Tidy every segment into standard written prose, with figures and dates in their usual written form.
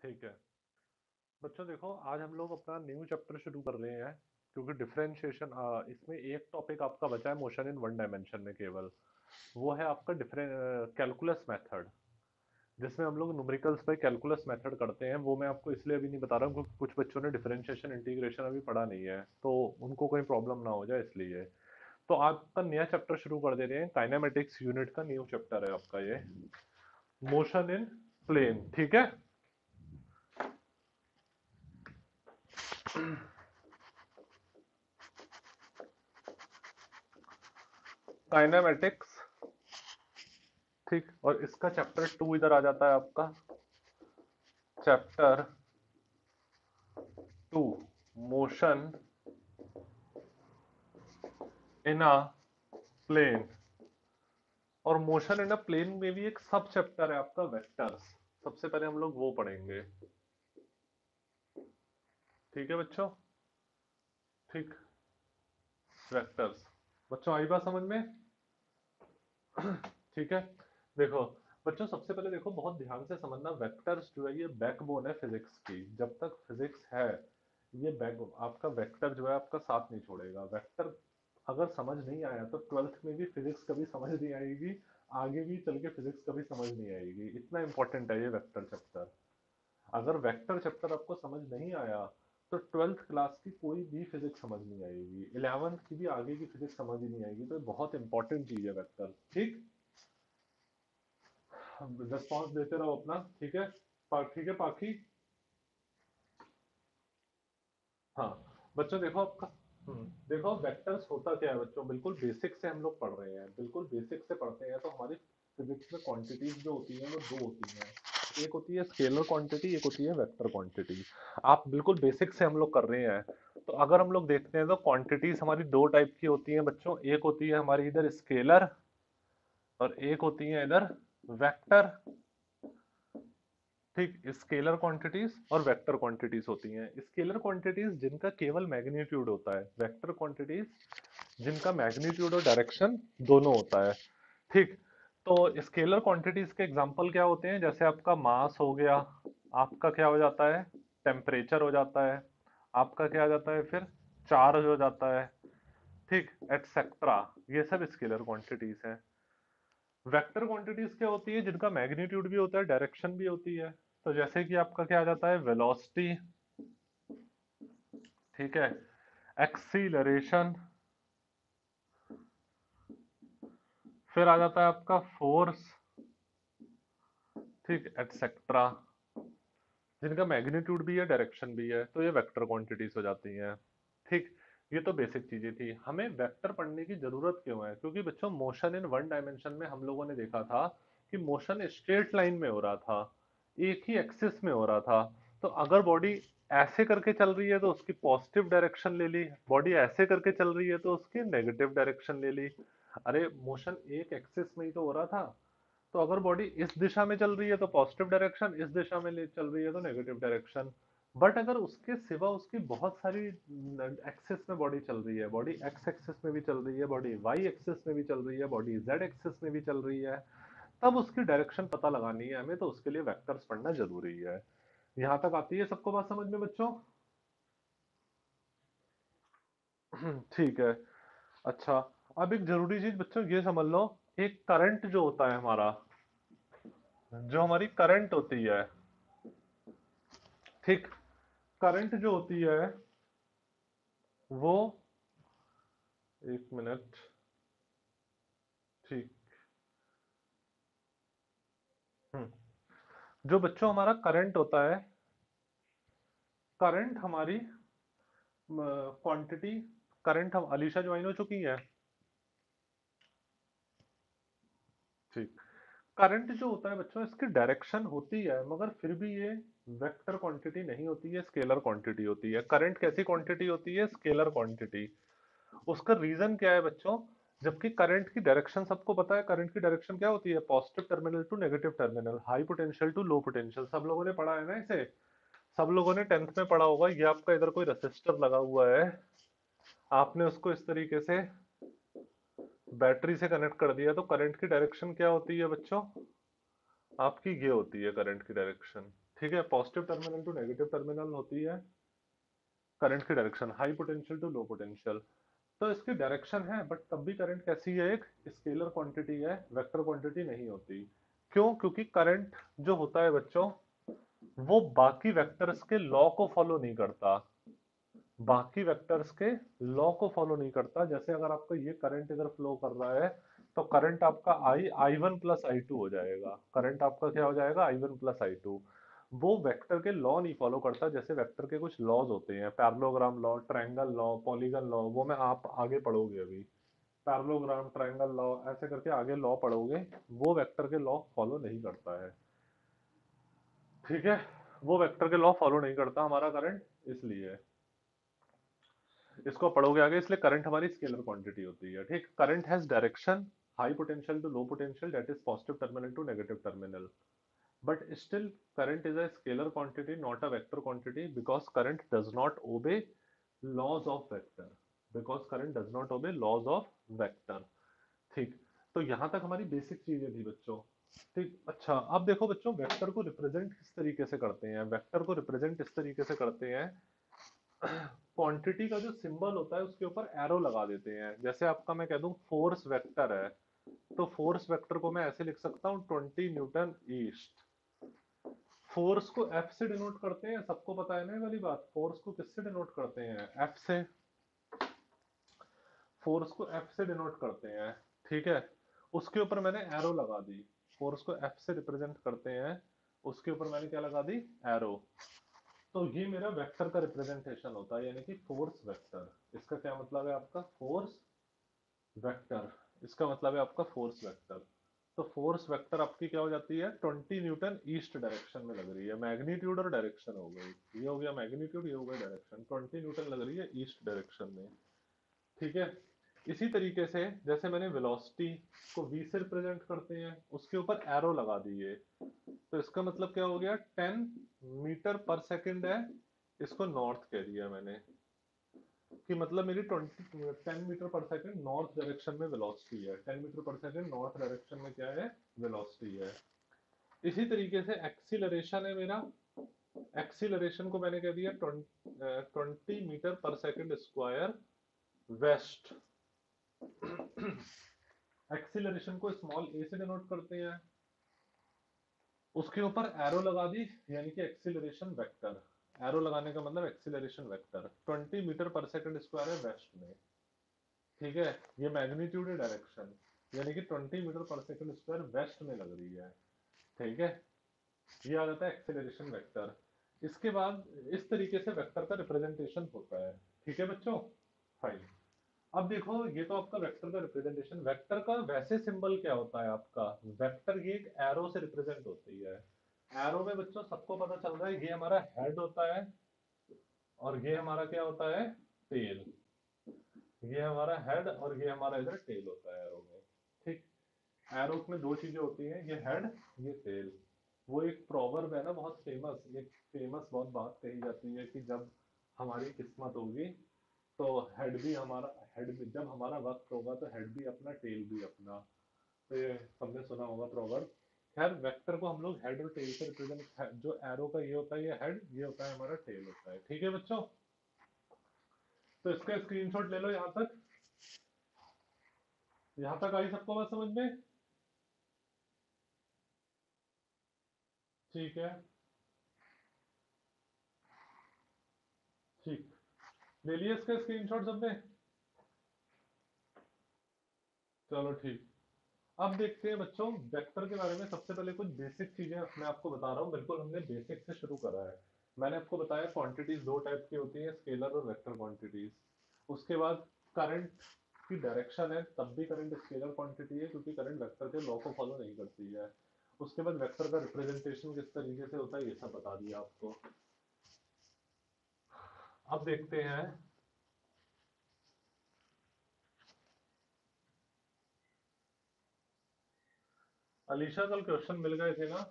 ठीक है बच्चों, देखो आज हम लोग अपना न्यू चैप्टर शुरू कर रहे हैं क्योंकि डिफरेंशिएशन इसमें एक टॉपिक आपका बचा है मोशन इन वन डायमेंशन में केवल। वो है आपका डिफरेंट कैलकुलस मेथड, जिसमें हम लोग न्यूमेरिकल्स पे कैलकुलस मेथड करते हैं। वो मैं आपको इसलिए अभी नहीं बता रहा हूँ क्योंकि कुछ बच्चों ने डिफरेंशिएशन इंटीग्रेशन अभी पढ़ा नहीं है, तो उनको कोई प्रॉब्लम ना हो जाए इसलिए। तो आपका नया चैप्टर शुरू कर दे रहे हैं, काइनेमेटिक्स यूनिट का न्यू चैप्टर है आपका ये, मोशन इन प्लेन। ठीक है, काइनेमेटिक्स। ठीक, और इसका चैप्टर 2 इधर आ जाता है आपका, chapter 2, motion in a plane. और मोशन इन अ प्लेन में भी एक सब चैप्टर है आपका, वेक्टर्स। सबसे पहले हम लोग वो पढ़ेंगे। ठीक है बच्चों, ठीक, वेक्टर्स। बच्चों आई बात समझ में? ठीक है, देखो बच्चों, सबसे पहले देखो बहुत ध्यान से समझना, वेक्टर्स जो है ये बैकबोन है फिजिक्स की। जब तक फिजिक्स है ये बैक, आपका वेक्टर जो है आपका साथ नहीं छोड़ेगा। वेक्टर अगर समझ नहीं आया तो ट्वेल्थ में भी फिजिक्स कभी समझ नहीं आएगी, आगे भी चल के फिजिक्स कभी समझ नहीं आएगी। इतना इंपॉर्टेंट है ये वेक्टर चैप्टर। अगर वेक्टर चैप्टर आपको समझ नहीं आया तो ट्वेल्थ क्लास की कोई भी फिजिक्स समझ नहीं आएगी, इलेवेंथ की भी आगे की फिजिक्स समझ ही नहीं आएगी। तो ये बहुत इंपॉर्टेंट चीज है वेक्टर। ठीक, रिस्पॉन्स देते रहो अपना। ठीक है, ठीक है पाखी। हाँ बच्चों देखो आपका, देखो वेक्टर्स होता क्या है बच्चों, बिल्कुल बेसिक से हम लोग पढ़ रहे हैं, बिल्कुल बेसिक से पढ़ते हैं। तो हमारी फिजिक्स में क्वांटिटीज जो होती हैं वो दो होती हैं, एक होती है स्केलर क्वांटिटी, एक होती है वेक्टर क्वांटिटी। आप बिल्कुल बेसिक से हम लोग कर रहे हैं। तो अगर हम लोग देखते हैं तो क्वांटिटीज हमारी दो टाइप की होती हैं बच्चों, एक होती है हमारी इधर स्केलर और एक होती है इधर वेक्टर। ठीक, स्केलर क्वांटिटीज और वेक्टर क्वांटिटीज होती हैं। स्केलर क्वांटिटीज जिनका केवल मैग्नीट्यूड होता है, वेक्टर क्वांटिटीज जिनका मैग्नीट्यूड और डायरेक्शन दोनों होता है। ठीक, तो स्केलर क्वांटिटीज के एग्जांपल क्या होते हैं, जैसे आपका मास हो गया, आपका क्या हो जाता है, टेम्परेचर हो जाता है, आपका क्या हो जाता है फिर, चार्ज हो जाता है। ठीक, एटसेट्रा, ये सब स्केलर क्वांटिटीज हैं। वेक्टर क्वांटिटीज क्या होती है, जिनका मैग्नीट्यूड भी होता है, डायरेक्शन भी होती है। तो जैसे कि आपका क्या आ जाता है, वेलोसिटी, ठीक है, एक्सीलरेशन, फिर आ जाता है आपका फोर्स, ठीक, एटसेट्रा, जिनका मैग्नीट्यूड भी है डायरेक्शन भी है। तो ये वेक्टर क्वांटिटीज हो जाती हैं। ठीक, ये तो बेसिक चीजें थी। हमें वेक्टर पढ़ने की जरूरत क्यों है, क्योंकि बच्चों मोशन इन वन डायमेंशन में हम लोगों ने देखा था कि मोशन स्ट्रेट लाइन में हो रहा था, एक ही एक्सिस में हो रहा था। तो अगर बॉडी ऐसे करके चल रही है तो उसकी पॉजिटिव डायरेक्शन ले ली, बॉडी ऐसे करके चल रही है तो उसकी नेगेटिव डायरेक्शन ले ली। अरे मोशन एक एक्सिस में ही तो हो रहा था। तो अगर बॉडी इस दिशा में चल रही है तो पॉजिटिव डायरेक्शन, इस दिशा में ले चल रही है तो नेगेटिव डायरेक्शन। बट अगर उसके सिवा उसकी बहुत सारी एक्सिस में बॉडी चल रही है, बॉडी एक्स एक्सिस में भी चल रही है, बॉडी वाई एक्सिस में भी चल रही है, बॉडी जेड एक्सिस में भी चल रही है, तब उसकी डायरेक्शन पता लगानी है हमें, तो उसके लिए वेक्टर्स पढ़ना जरूरी है। यहां तक आती है सबको बात समझ में बच्चों? ठीक है, अच्छा। अब एक जरूरी चीज बच्चों ये समझ लो, एक करंट जो होता है हमारा, जो हमारी करंट होती है, ठीक, करंट जो होती है वो, एक मिनट, ठीक, जो बच्चों हमारा करंट होता है, करंट हमारी क्वांटिटी, करंट हम, अलीशा ज्वाइन हो चुकी है? ठीक, करंट जो होता है बच्चों इसकी डायरेक्शन होती है, मगर फिर भी ये वेक्टर क्वांटिटी नहीं होती है, स्केलर क्वांटिटी होती है। करंट कैसी क्वांटिटी होती है, स्केलर क्वांटिटी। उसका रीजन क्या है बच्चों, जबकि करंट की डायरेक्शन सबको पता है, करंट की डायरेक्शन क्या होती है, positive terminal to negative terminal, high potential to low potential. सब लोगों ने पढ़ा है ना इसे, सब लोगों ने टेंथ में पढ़ा होगा। ये आपका इधर कोई रेसिस्टर लगा हुआ है, आपने उसको इस तरीके से बैटरी से कनेक्ट कर दिया, तो करंट की डायरेक्शन क्या होती है बच्चों, आपकी ये होती है करंट की डायरेक्शन। ठीक है, positive terminal to negative terminal होती है करंट की direction, high potential to low potential. तो इसकी डायरेक्शन है, बट तब भी करंट कैसी है, एक स्केलर क्वांटिटी है, वेक्टर क्वांटिटी नहीं होती। क्यों? क्योंकि करंट जो होता है बच्चों, वो बाकी वेक्टर्स के लॉ को फॉलो नहीं करता, बाकी वेक्टर्स के लॉ को फॉलो नहीं करता। जैसे अगर आपका ये करंट इधर फ्लो कर रहा है, तो करंट आपका I one plus I two हो जाएगा। करंट आपका क्या हो जाएगा? I one plus I two. वो वेक्टर के लॉ नहीं फॉलो करता। जैसे वेक्टर के कुछ लॉज होते हैं, parallelogram law, triangle law, polygon law, वो मैं आप आगे पढ़ोगे अभी। पैरेललोग्राम, ट्रायंगल लॉ, ऐसे करके आगे लॉ पढ़ोगे। वो वेक्टर के लॉ फॉलो नहीं करता है, ठीक है। वो वेक्टर के लॉ फॉलो नहीं करता हमारा करंट, इसलिए इसको पढ़ोगे आगे। इसलिए करंट हमारी स्केलर क्वांटिटी होती है, ठीक। Current has direction, high potential to low potential, that is positive terminal to negative terminal. But still, current is a scalar quantity, not a vector quantity, because current does not obey laws of vector. Because current does not obey laws of vector. ठीक। तो यहां तक हमारी basic चीजें थी बच्चों, ठीक। अच्छा, अब देखो बच्चों, वेक्टर को रिप्रेजेंट किस तरीके से करते हैं। वेक्टर को रिप्रेजेंट इस तरीके से करते हैं, क्वांटिटी का जो सिंबल होता है उसके ऊपर एरो लगा देते हैं। जैसे आपका मैं कह दूं फोर्स वेक्टर है, तो फोर्स वेक्टर को मैं ऐसे लिख सकता हूं, 20 न्यूटन ईस्ट। फोर्स को एफ से डिनोट करते हैं, सबको पता है ना ये वाली बात। फोर्स को किससे डिनोट करते हैं? एफ से। फोर्स को एफ से डिनोट करते हैं, ठीक है। उसके ऊपर मैंने एरो लगा दी। फोर्स को एफ से रिप्रेजेंट करते हैं, उसके ऊपर मैंने क्या लगा दी? एरो। तो ये मेरा वेक्टर का रिप्रेजेंटेशन होता है, यानी कि फोर्स वेक्टर। इसका क्या मतलब है आपका? Force vector. इसका मतलब है आपका फोर्स वेक्टर। तो फोर्स वेक्टर आपकी क्या हो जाती है? 20 न्यूटन ईस्ट डायरेक्शन में लग रही है। मैग्नीट्यूड और डायरेक्शन हो गई, ये हो गया मैग्नीट्यूड, ये हो गया डायरेक्शन। 20 न्यूटन लग रही है ईस्ट डायरेक्शन में, ठीक है। इसी तरीके से जैसे मैंने वेलोसिटी को v से रिप्रेजेंट करते हैं, उसके ऊपर एरो लगा दिए, तो इसका मतलब क्या हो गया? 10 मीटर पर सेकंड है, इसको नॉर्थ कह दिया मैंने, कि मतलब मेरी 10 मीटर पर सेकंड नॉर्थ डायरेक्शन में वेलोसिटी है। 10 मीटर पर सेकंड नॉर्थ डायरेक्शन में क्या है? वेलोसिटी है। इसी तरीके से एक्सीलरेशन है मेरा, एक्सीलरेशन को मैंने कह दिया 20 मीटर पर सेकंड स्क्वायर वेस्ट। एक्सीलरेशन को स्मॉल ए से डिनोट करते हैं, उसके ऊपर एरो लगा दी, यानी कि एक्सीलरेशन वेक्टर। एरो लगाने का मतलब एक्सीलरेशन वेक्टर 20 मीटर पर सेकंड स्क्वायर है वेस्ट में, ठीक है। ये मैग्नीट्यूड है डायरेक्शन, यानी कि 20 मीटर पर सेकंड स्क्वायर वेस्ट में लग रही है, ठीक है। ये आ जाता है एक्सेलरेशन वेक्टर। इसके बाद इस तरीके से वेक्टर का रिप्रेजेंटेशन होता है, ठीक है बच्चों। फाइन। अब देखो, ये तो आपका वेक्टर का रिप्रेजेंटेशन। वेक्टर का वैसे सिंबल क्या होता है आपका? वेक्टर ये एक एरो से रिप्रेजेंट होती है। एरो में बच्चों सबको पता चल रहा है, ये हमारा हेड होता है और ये हमारा क्या होता है? टेल। ये हमारा हेड और ये हमारा इधर टेल होता है एरो में, ठीक। एरो में दो चीजें होती हैं, ये हेड, ये टेल। वो एक प्रोवर्ब है ना, बहुत फेमस, एक फेमस बहुत बात कही जाती है कि जब हमारी किस्मत होगी, तो हेड भी हमारा, हेड भी जब हमारा वक्त होगा तो हेड भी अपना, टेल भी अपना। तो ये सबने सुना होगा प्रोवर्ब। खैर, वेक्टर को हम लोग हेड और टेल से रिप्रेजेंट, जो एरो का ये होता है ये हेड, ये होता है हमारा टेल होता है, ठीक है बच्चों। तो इसका स्क्रीनशॉट ले लो। यहाँ तक आई सबको बात समझ में? ठीक है, ठीक। ले लिया इसका स्क्रीनशॉट सबने? चलो ठीक। अब देखते हैं बच्चों, वेक्टर के बारे में सबसे पहले कुछ बेसिक चीजें मैं आपको बता रहा हूँ। बिल्कुल हमने बेसिक से शुरू करा है। मैंने आपको बताया क्वांटिटीज दो टाइप की होती है, स्केलर और वेक्टर क्वांटिटीज। उसके बाद करंट की डायरेक्शन है, तब भी करंट स्केलर क्वांटिटी है, क्योंकि करंट वेक्टर के लॉ को फॉलो नहीं करती है। उसके बाद वेक्टर का रिप्रेजेंटेशन किस तरीके से होता है, ये सब बता दिया आपको। अब देखते हैं, अलीशा कल क्वेश्चन मिल गए थे ना?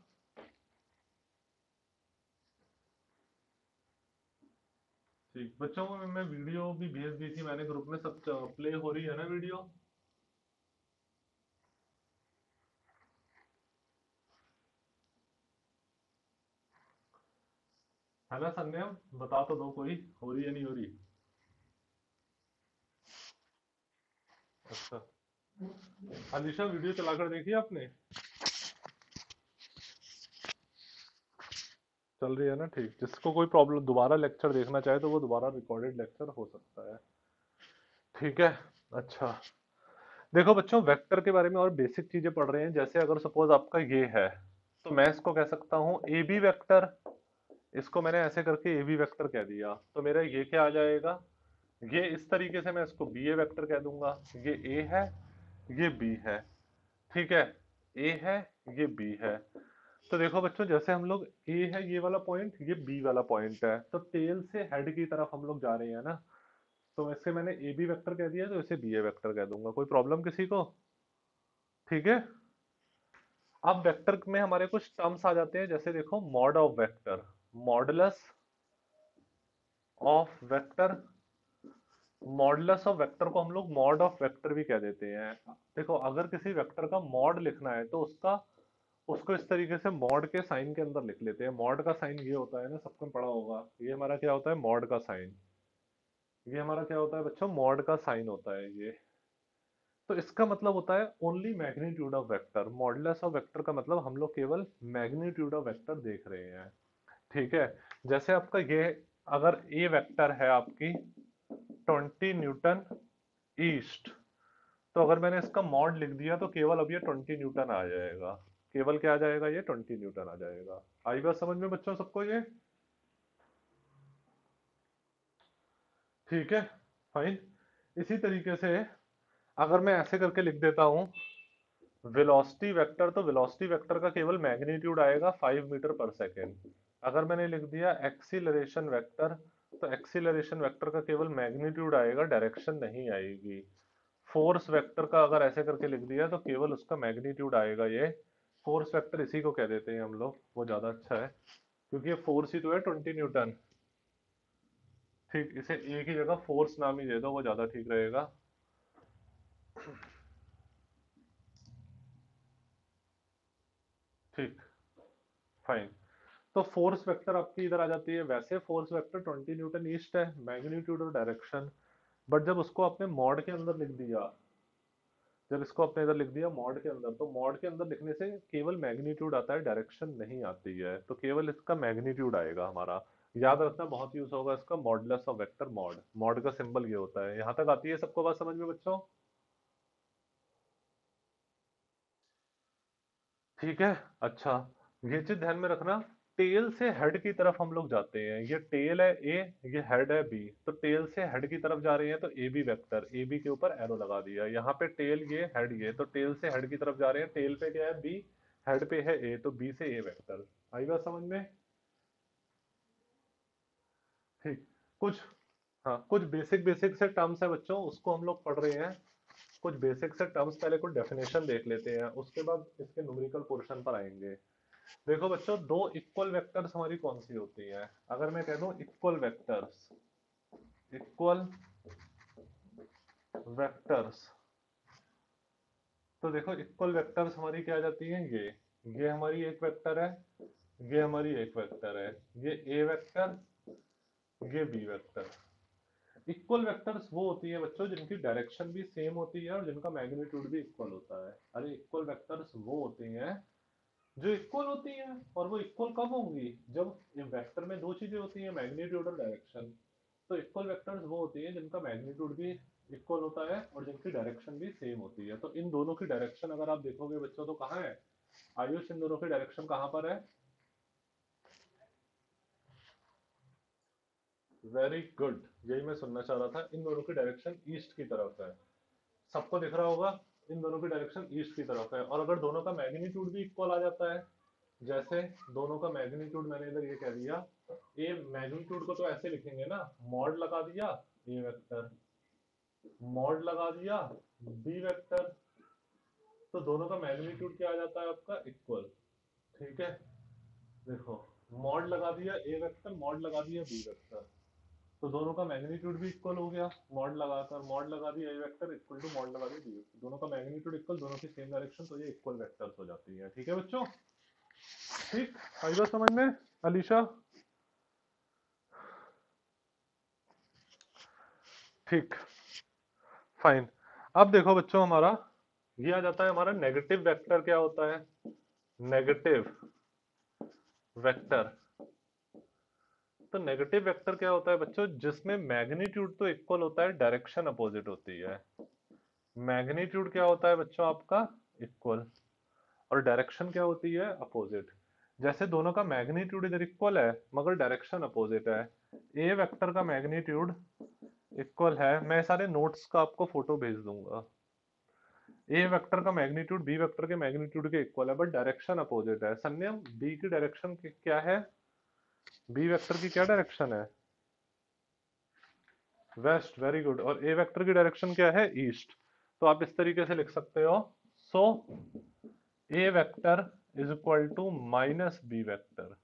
ठीक बच्चों को मैं वीडियो भी भेज दी थी मैंने ग्रुप में, सब प्ले हो रही है ना वीडियो? है ना संज्ञा? बता तो दो, कोई हो रही है नहीं हो रही? अच्छा। अलीशा वीडियो चलाकर देखी आपने? चल रही है ना? ठीक। जिसको कोई प्रॉब्लम दोबारा लेक्चर देखना चाहे तो वो दोबारा रिकॉर्डेड लेक्चर हो सकता है। ठीक है। अच्छा। देखो बच्चों, वेक्टर के बारे में और बेसिक चीजें पढ़ रहे हैं। जैसे अगर सपोज आपका ये है, तो मैं इसको कह सकता हूँ ए बी वेक्टर। इसको मैंने ऐसे करके ए बी वेक्टर कह दिया, तो मेरा ये क्या आ जाएगा? ये इस तरीके से मैं इसको बी ए वेक्टर कह दूंगा। ये ए है, ये बी है। ठीक है। ए है, ये बी है। तो देखो बच्चों, जैसे हम लोग, ए है ये वाला पॉइंट, ये बी वाला पॉइंट है, तो टेल से हेड की तरफ हम लोग जा रहे हैं ना। तो इससे मैंने ए बी वेक्टर कह दिया, तो इसे बी ए वेक्टर कह दूंगा। कोई प्रॉब्लम किसी को? ठीक है। अब वेक्टर में हमारे कुछ टर्म्स आ जाते हैं, जैसे देखो mod of vector, modulus of vector. Modulus of vector को हम लोग मॉड ऑफ वेक्टर भी कह देते हैं। देखो, अगर किसी वेक्टर का मॉड लिखना है तो उसका उसको इस तरीके से मॉड के साइन के अंदर लिख लेते हैं। मॉड का साइन ये होता है ना, सबको पढ़ा होगा। ये हमारा क्या होता है? मॉड का साइन। ये हमारा क्या होता है बच्चों? मॉड का साइन होता है ये। तो इसका मतलब होता है only magnitude of vector. Modulus of vector का मतलब हम लोग केवल मैग्नीट्यूड ऑफ वेक्टर देख रहे हैं। ठीक है। जैसे आपका ये, अगर ए वेक्टर है आपकी 20 न्यूटन ईस्ट, तो अगर मैंने इसका मॉड लिख दिया तो केवल अब ये 20 न्यूटन आ जाएगा। केवल क्या आ जाएगा? ये 20 न्यूटन आ जाएगा। आई बात समझ में बच्चों सबको ये? ठीक है। फाइन। इसी तरीके से अगर मैं ऐसे करके लिख देता हूं वेलोसिटी वेक्टर, तो वेलोसिटी वेक्टर का केवल मैग्नीट्यूड आएगा 5 मीटर पर सेकेंड। अगर मैंने लिख दिया एक्सीलरेशन वेक्टर, तो एक्सीलरेशन वेक्टर का केवल मैग्नीट्यूड आएगा, डायरेक्शन नहीं आएगी। फोर्स वेक्टर का अगर ऐसे करके लिख दिया तो केवल उसका मैग्नीट्यूड आएगा ये। फोर्स वेक्टर इसी को कह देते हैं हम लोग, वो ज्यादा अच्छा है, क्योंकि ये फोर्स ही तो है 20 न्यूटन। ठीक, इसे ए की जगह फोर्स नाम ही दे दो, वो ज्यादा ठीक रहेगा। ठीक। फाइन। तो फोर्स वेक्टर आपकी इधर आ जाती है। वैसे फोर्स वेक्टर 20 न्यूटन ईस्ट है, मैग्नीट्यूड और डायरेक्शन। बट जब उसको आपने मॉड के अंदर लिख दिया, जब इसको आपने इधर लिख दिया मॉड के अंदर, तो मॉड के अंदर लिखने से केवल मैग्नीट्यूड आता है, डायरेक्शन नहीं आती है। तो केवल इसका मैग्नीट्यूड आएगा हमारा। याद रखना, बहुत यूज होगा इसका, modulus of vector. Mod, mod का सिंबल ये होता है। यहां तक आती है सबको बात समझ में बच्चों? ठीक है। अच्छा, ये चीज ध्यान में रखना, टेल से हेड की तरफ हम लोग जाते हैं। ये टेल है ए, ये हेड है बी, तो टेल से हेड की तरफ जा रहे हैं तो A B vector, A B के ऊपर एरो लगा दिया। यहाँ पे टेल ये, हेड ये, तो टेल से हेड की तरफ जा रहे हैं। टेल पे क्या है? बी। हेड पे है ए, तो बी से ए वेक्टर। आई बात समझ में? ठीक। कुछ, हाँ, कुछ बेसिक बेसिक से टर्म्स है बच्चों, उसको हम लोग पढ़ रहे हैं। कुछ बेसिक से टर्म्स, पहले कुछ डेफिनेशन देख लेते हैं, उसके बाद इसके न्यूमेरिकल पोर्शन पर आएंगे। देखो बच्चों, दो इक्वल वेक्टर्स हमारी कौन सी होती हैं? अगर मैं कह दूं इक्वल वेक्टर्स, इक्वल वेक्टर्स, तो देखो इक्वल वेक्टर्स हमारी क्या आ जाती हैं? ये हमारी एक वेक्टर है, ये हमारी एक वेक्टर है, ये ए वेक्टर, ये बी वेक्टर। इक्वल वेक्टर्स वो होती है बच्चों जिनकी डायरेक्शन भी सेम होती है और जिनका मैग्नीट्यूड भी इक्वल होता है। अरे, इक्वल वेक्टर्स वो होती हैं जो इक्वल होती हैं। और वो इक्वल कब होंगी? जब वेक्टर में दो चीजें होती हैं, मैग्नीट्यूड और डायरेक्शन। तो इक्वल वेक्टर्स वो होती हैं जिनका मैग्नीट्यूड भी इक्वल होता है और जिनकी डायरेक्शन भी सेम होती है। तो इन दोनों की डायरेक्शन अगर आप देखोगे बच्चों, तो कहाँ है? आयुष, इन दोनों की डायरेक्शन कहाँ पर है? वेरी गुड, यही मैं सुनना चाह रहा था। इन दोनों की डायरेक्शन ईस्ट की तरफ है। सबको दिख रहा होगा, इन दोनों की डायरेक्शन ईस्ट की तरफ है। और अगर दोनों का मैग्नीट्यूड भी इक्वल आ जाता है, जैसे दोनों का मैग्नीट्यूड मैंने इधर ये कह दिया, ए मैग्नीट्यूड को तो ऐसे लिखेंगे ना, मॉड लगा दिया ए वेक्टर, मॉड लगा दिया बी वेक्टर, तो दोनों का मैग्नीट्यूड क्या आ जाता है आपका? इक्वल। ठीक है। देखो, मॉड लगा दिया ए वेक्टर, मॉड लगा दिया बी वेक्टर, तो दोनों का मैग्नीट्यूड भी इक्वल हो गया। मॉड लगाकर मॉड लगा दिया ए वेक्टर इक्वल टू मॉड लगा दिया बी वेक्टर, दोनों का मैग्नीट्यूड इक्वल, दोनों की सेम डायरेक्शन, तो ये इक्वल वेक्टर्स हो जाती है। ठीक है बच्चों? ठीक। आई बात समझ में? अलीशा? ठीक, फाइन। अब देखो बच्चों, हमारा ये आ जाता है, हमारा नेगेटिव वेक्टर क्या होता है? Negative vector. तो नेगेटिव वेक्टर क्या होता है बच्चों? जिसमें मैग्नीट्यूड तो इक्वल होता है, डायरेक्शन अपोजिट होती है। मैग्नीट्यूड क्या होता है बच्चों आपका? इक्वल। और डायरेक्शन क्या होती है? अपोजिट। जैसे दोनों का मैग्नीट्यूड इधर इक्वल है मगर डायरेक्शन अपोजिट है। ए वेक्टर का मैग्नीट्यूड इक्वल है, मैं सारे नोट्स का आपको फोटो भेज दूंगा। ए वेक्टर का मैग्नीट्यूड बी वेक्टर के मैग्नीट्यूड के इक्वल है, बट डायरेक्शन अपोजिट है। संयम बी की डायरेक्शन क्या है? बी वेक्टर की क्या डायरेक्शन है? West, very good. और ए वेक्टर की डायरेक्शन क्या है? ईस्ट। तो आप इस तरीके से लिख सकते हो, so A vector is equal to minus B vector.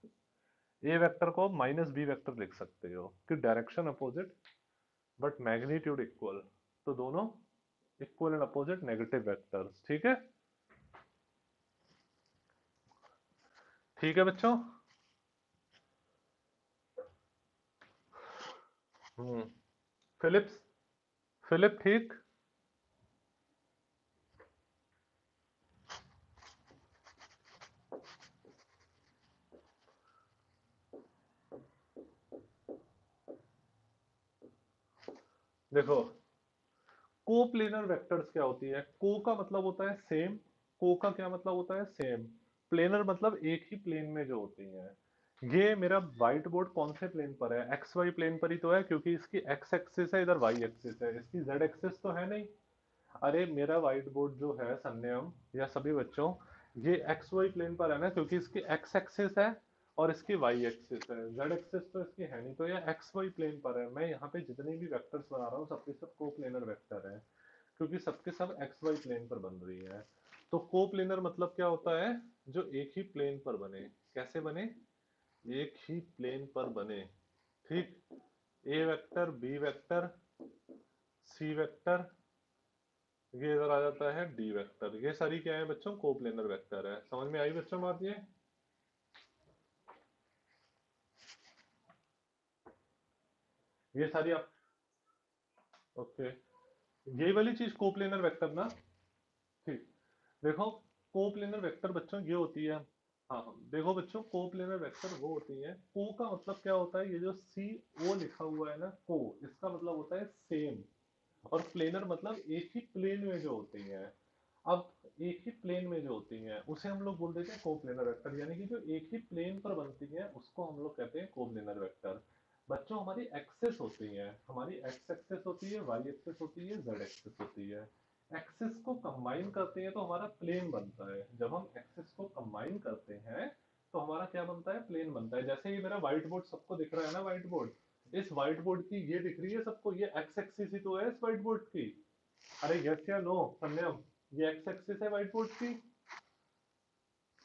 A vector को माइनस बी वेक्टर लिख सकते हो कि direction opposite but magnitude equal. तो दोनों equal and opposite negative vectors. ठीक है, ठीक है बच्चों। हम्म। फिलिप्स, फिलिप ठीक। देखो, कोप्लेनर वेक्टर्स क्या होती है? को का मतलब होता है सेम। को का क्या मतलब होता है? सेम। प्लेनर मतलब एक ही प्लेन में जो होती है। ये मेरा व्हाइट बोर्ड कौन से प्लेन पर है? एक्स वाई प्लेन पर ही तो है, क्योंकि इसकी एक्स एक्सिस है, इधर वाई एक्सिस है, इसकी जेड एक्सिस तो है नहीं। अरे मेरा व्हाइट बोर्ड जो है संयम या सभी बच्चों, ये एक्स वाई प्लेन पर है ना, क्योंकि इसकी एक्स एक्सिस है और इसकी वाई एक्सिस है। जेड एक्सिस तो इसकी है नहीं, तो ये एक्स वाई प्लेन पर है। मैं यहाँ पे जितने भी वेक्टर्स बना रहा हूँ सबके सब कोप्लेनर वेक्टर है, क्योंकि सबके सब एक्स वाई प्लेन पर बन रही है। तो कोप्लेनर मतलब क्या होता है? जो एक ही प्लेन पर बने। कैसे बने? एक ही प्लेन पर बने। ठीक। ए vector, B vector, C vector, ये इधर आ जाता है डी वेक्टर। ये सारी क्या है बच्चों? कोप्लेनर वेक्टर है। समझ में आई बच्चों बात ये सारी आप, ओके। यही वाली चीज कोप्लेनर वेक्टर ना? ठीक। देखो, कोप्लेनर वेक्टर बच्चों ये होती है। हाँ हाँ, देखो बच्चों, कोप्लेनर वेक्टर वो होती है। को का मतलब क्या होता है? ये जो सी ओ लिखा हुआ है ना, को, इसका मतलब होता है सेम। और प्लेनर मतलब एक ही प्लेन में जो होती है। अब एक ही प्लेन में जो होती हैं उसे हम लोग बोल देते हैं कोप्लेनर वेक्टर, यानी कि जो एक ही प्लेन पर बनती है उसको हम लोग कहते हैं कोप्लेनर वेक्टर। बच्चों, हमारी एक्सेस होती है, हमारी एक्स एक्सेस होती है, वाई एक्सेस होती है, जेड एक्सेस होती है। एक्सेस को कंबाइन करते हैं तो हमारा प्लेन बनता है। जब हम एक्सेस को कंबाइन करते हैं तो हमारा क्या बनता है? प्लेन बनता है। जैसे ये मेरा व्हाइट बोर्ड सबको दिख रहा है ना, व्हाइट बोर्ड, इस व्हाइट बोर्ड की ये दिख रही है सबको, ये एक्स एक्सिस ही तो है इस व्हाइट बोर्ड की। अरे यस या नो संयम? ये एक्स एक्सिस है व्हाइट बोर्ड की।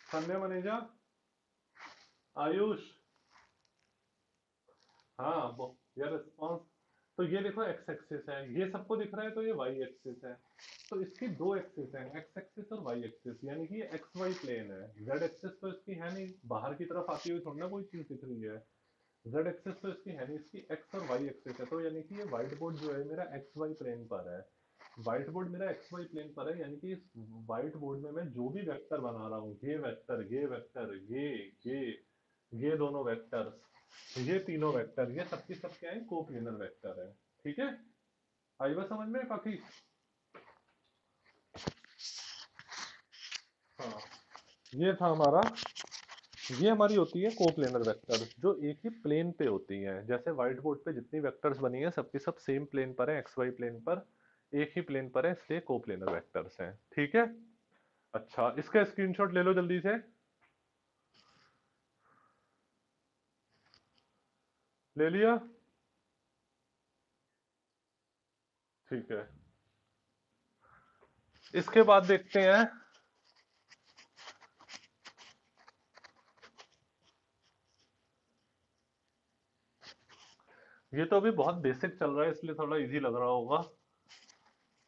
संयम, मनेजा, आयुष। हाँ वो, यार रिस्पॉन्स। तो ये देखो एक्स एक्सिस है, ये सबको दिख रहा है, तो ये वाई एक्सिस है। तो इसकी दो एक्सिस है, एक्स एक्सिस और वाई एक्सिस, यानी कि ये एक्स वाई प्लेन है। जेड एक्सिस तो इसकी है नहीं, बाहर की तरफ आती हुई थोड़ी ना कोई चीज दिख रही है। जेड एक्सिस तो इसकी है नहीं, इसकी एक्स और वाई एक्सिस है। तो यानी कि ये व्हाइट बोर्ड जो है मेरा एक्स वाई प्लेन पर है। व्हाइट बोर्ड मेरा एक्स वाई प्लेन पर है, यानी कि इस व्हाइट बोर्ड में मैं जो भी वेक्टर बना रहा हूँ, ये वेक्टर, ये वेक्टर, ये दोनों वेक्टर्स, ये तीनों वेक्टर, ये सबकी सब क्या है? कोप्लेनर वेक्टर है। ठीक है, आई बात समझ में काफी? हाँ, ये था हमारा, ये हमारी होती है कोप्लेनर वेक्टर, जो एक ही प्लेन पे होती हैं। जैसे व्हाइट बोर्ड पे जितनी वेक्टर्स बनी है सबकी सब सेम प्लेन पर है, एक्स वाई प्लेन पर, एक ही प्लेन पर है, इसलिए कोप्लेनर वेक्टर्स हैं। ठीक है। अच्छा, इसका स्क्रीनशॉट ले लो जल्दी से। ले लिया? ठीक है, इसके बाद देखते हैं। ये तो अभी बहुत बेसिक चल रहा है इसलिए थोड़ा इजी लग रहा होगा।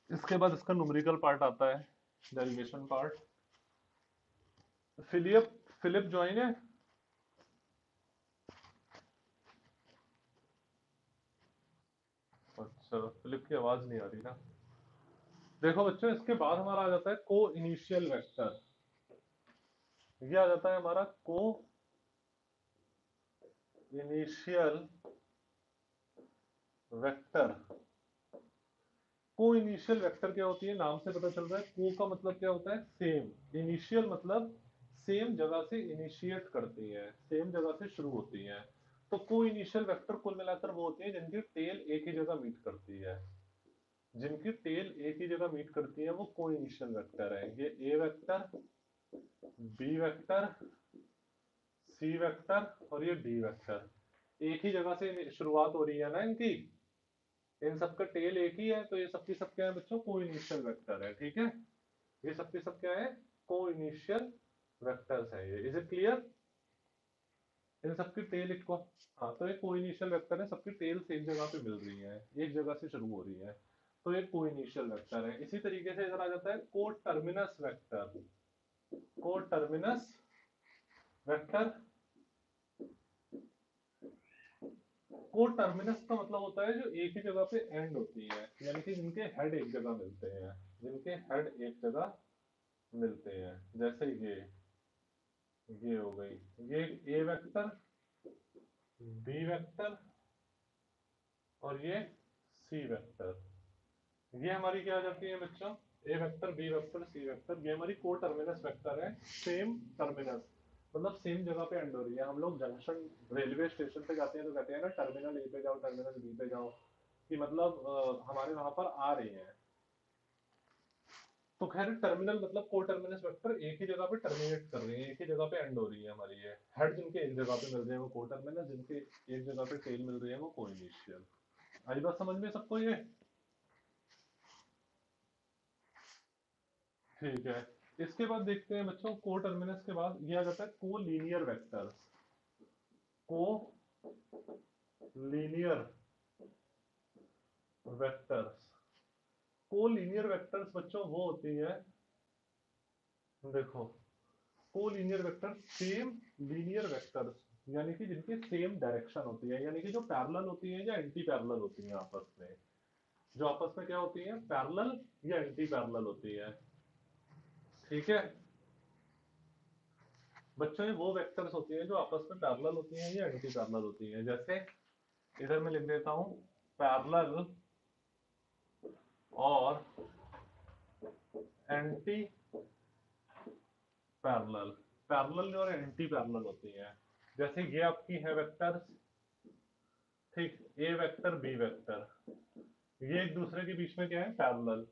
इसके बाद इसका न्यूमेरिकल पार्ट आता है, derivation part. Philip, Philip join है? अच्छा, अच्छा, फिलिप की आवाज नहीं आ रही ना। देखो बच्चों, इसके बाद हमारा आ जाता है को इनिशियल वेक्टर। ये आ जाता है हमारा को इनिशियल वेक्टर। को इनिशियल वेक्टर क्या होती है, नाम से पता चल रहा है। को का मतलब क्या होता है, सेम। इनिशियल मतलब सेम जगह से इनिशिएट करती है, सेम जगह से शुरू होती है। तो को इनिशियल वेक्टर कुल मिलाकर वो होती है जिनकी टेल एक ही जगह मीट करती है। जिनकी टेल एक ही जगह मीट करती है वो को इनिशियल वेक्टर है। ये ए vector, B vector, C vector और ये डी वेक्टर एक ही जगह से शुरुआत हो रही है ना इनकी। इन सबका टेल एक ही है, तो ये सबकी सब क्या है बच्चों, को इनिशियल वेक्टर है। ठीक है, ये सबके सब क्या है, को इनिशियल वेक्टर्स है ये। Is it clear? इन सबकी टेल इक्वल। हाँ, तो ये को इनिशियल वेक्टर है, सबकी टेल्स एक जगह पे मिल रही है, एक जगह से शुरू हो रही है, तो ये को इनिशियल वेक्टर है। इसी तरीके से इधर आ जाता है को टर्मिनस वेक्टर। को टर्मिनस वेक्टर, को टर्मिनस का मतलब होता है जो एक ही जगह पे एंड होती है, यानी कि जिनके हेड एक जगह मिलते हैं। जिनके हेड एक जगह मिलते हैं, जैसे ये हो गई, ये ए वेक्टर, बी वेक्टर और ये सी वेक्टर। ये हमारी क्या आ जाती है बच्चों, ए vector, B vector, C vector. ये हमारी को टर्मिनस वेक्टर है। सेम टर्मिनस मतलब सेम जगह पे एंड हो रही है। हम लोग जंक्शन रेलवे स्टेशन पे जाते हैं तो कहते हैं ना टर्मिनल ए पे जाओ, टर्मिनल बी पे जाओ, कि मतलब हमारे वहां पर आ रही है। तो खैर टर्मिनल मतलब को टर्मिनस वेक्टर एक ही जगह पे टर्मिनेट कर रही है, एक ही जगह पे एंड हो रही है हमारी। ये हेड जिनके एक जगह पे मिल रहे हैं वो को टर्मिनस, जिनके एक जगह पे टेल मिल रही है वो को इनिशियल। आई बात समझ में सबको ये? ठीक है। इसके बाद देखते हैं बच्चों, को टर्मिनस के बाद ये आ जाता है को लीनियर वेक्टर्स। को लीनियर वेक्टर्स। को लीनियर वेक्टर्स बच्चों वो होती है, देखो, को linear vector same linear vectors, यानी कि जिनकी सेम डायरेक्शन होती है, यानी कि जो पैरेलल होती है या एंटी पैरेलल होती है आपस में। जो आपस में क्या होती है, पैरेलल या एंटी पैरेलल होती है। ठीक है बच्चों, ये वो वेक्टर्स होती हैं जो आपस में पैरेलल होती हैं या एंटी पैरेलल होती हैं। जैसे इधर मैं लिख देता हूं पैरेलल और एंटी पैरेलल। पैरेलल और एंटी पैरेलल होती हैं। जैसे ये आपकी है वेक्टर्स, ठीक, ए वेक्टर बी वेक्टर, ये एक दूसरे के बीच में क्या है, पैरेलल।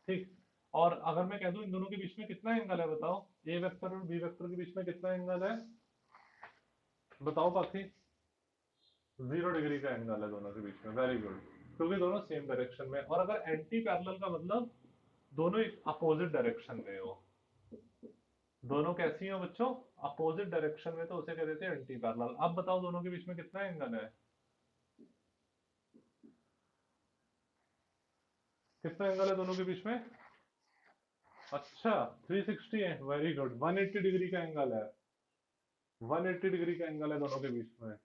ठीक, और अगर मैं कह दूं इन दोनों के बीच में कितना एंगल है, बताओ, ए वेक्टर और बी वेक्टर के बीच में कितना एंगल है, बताओ बाकी। 0 डिग्री का एंगल है दोनों के बीच में। वेरी गुड, क्योंकि दोनों सेम डायरेक्शन में। और अगर एंटी पैरेलल का मतलब दोनों एक अपोजिट डायरेक्शन में हो। दोनों कैसी हो बच्चों, अपोजिट डायरेक्शन में, तो उसे कह देते हैं एंटी पैरेलल। अब बताओ दोनों के बीच में कितना एंगल है, कितना एंगल है दोनों के बीच में? अच्छा, 360 है, वेरी गुड। 180 डिग्री का एंगल है, 180 डिग्री का एंगल है दोनों के बीच में।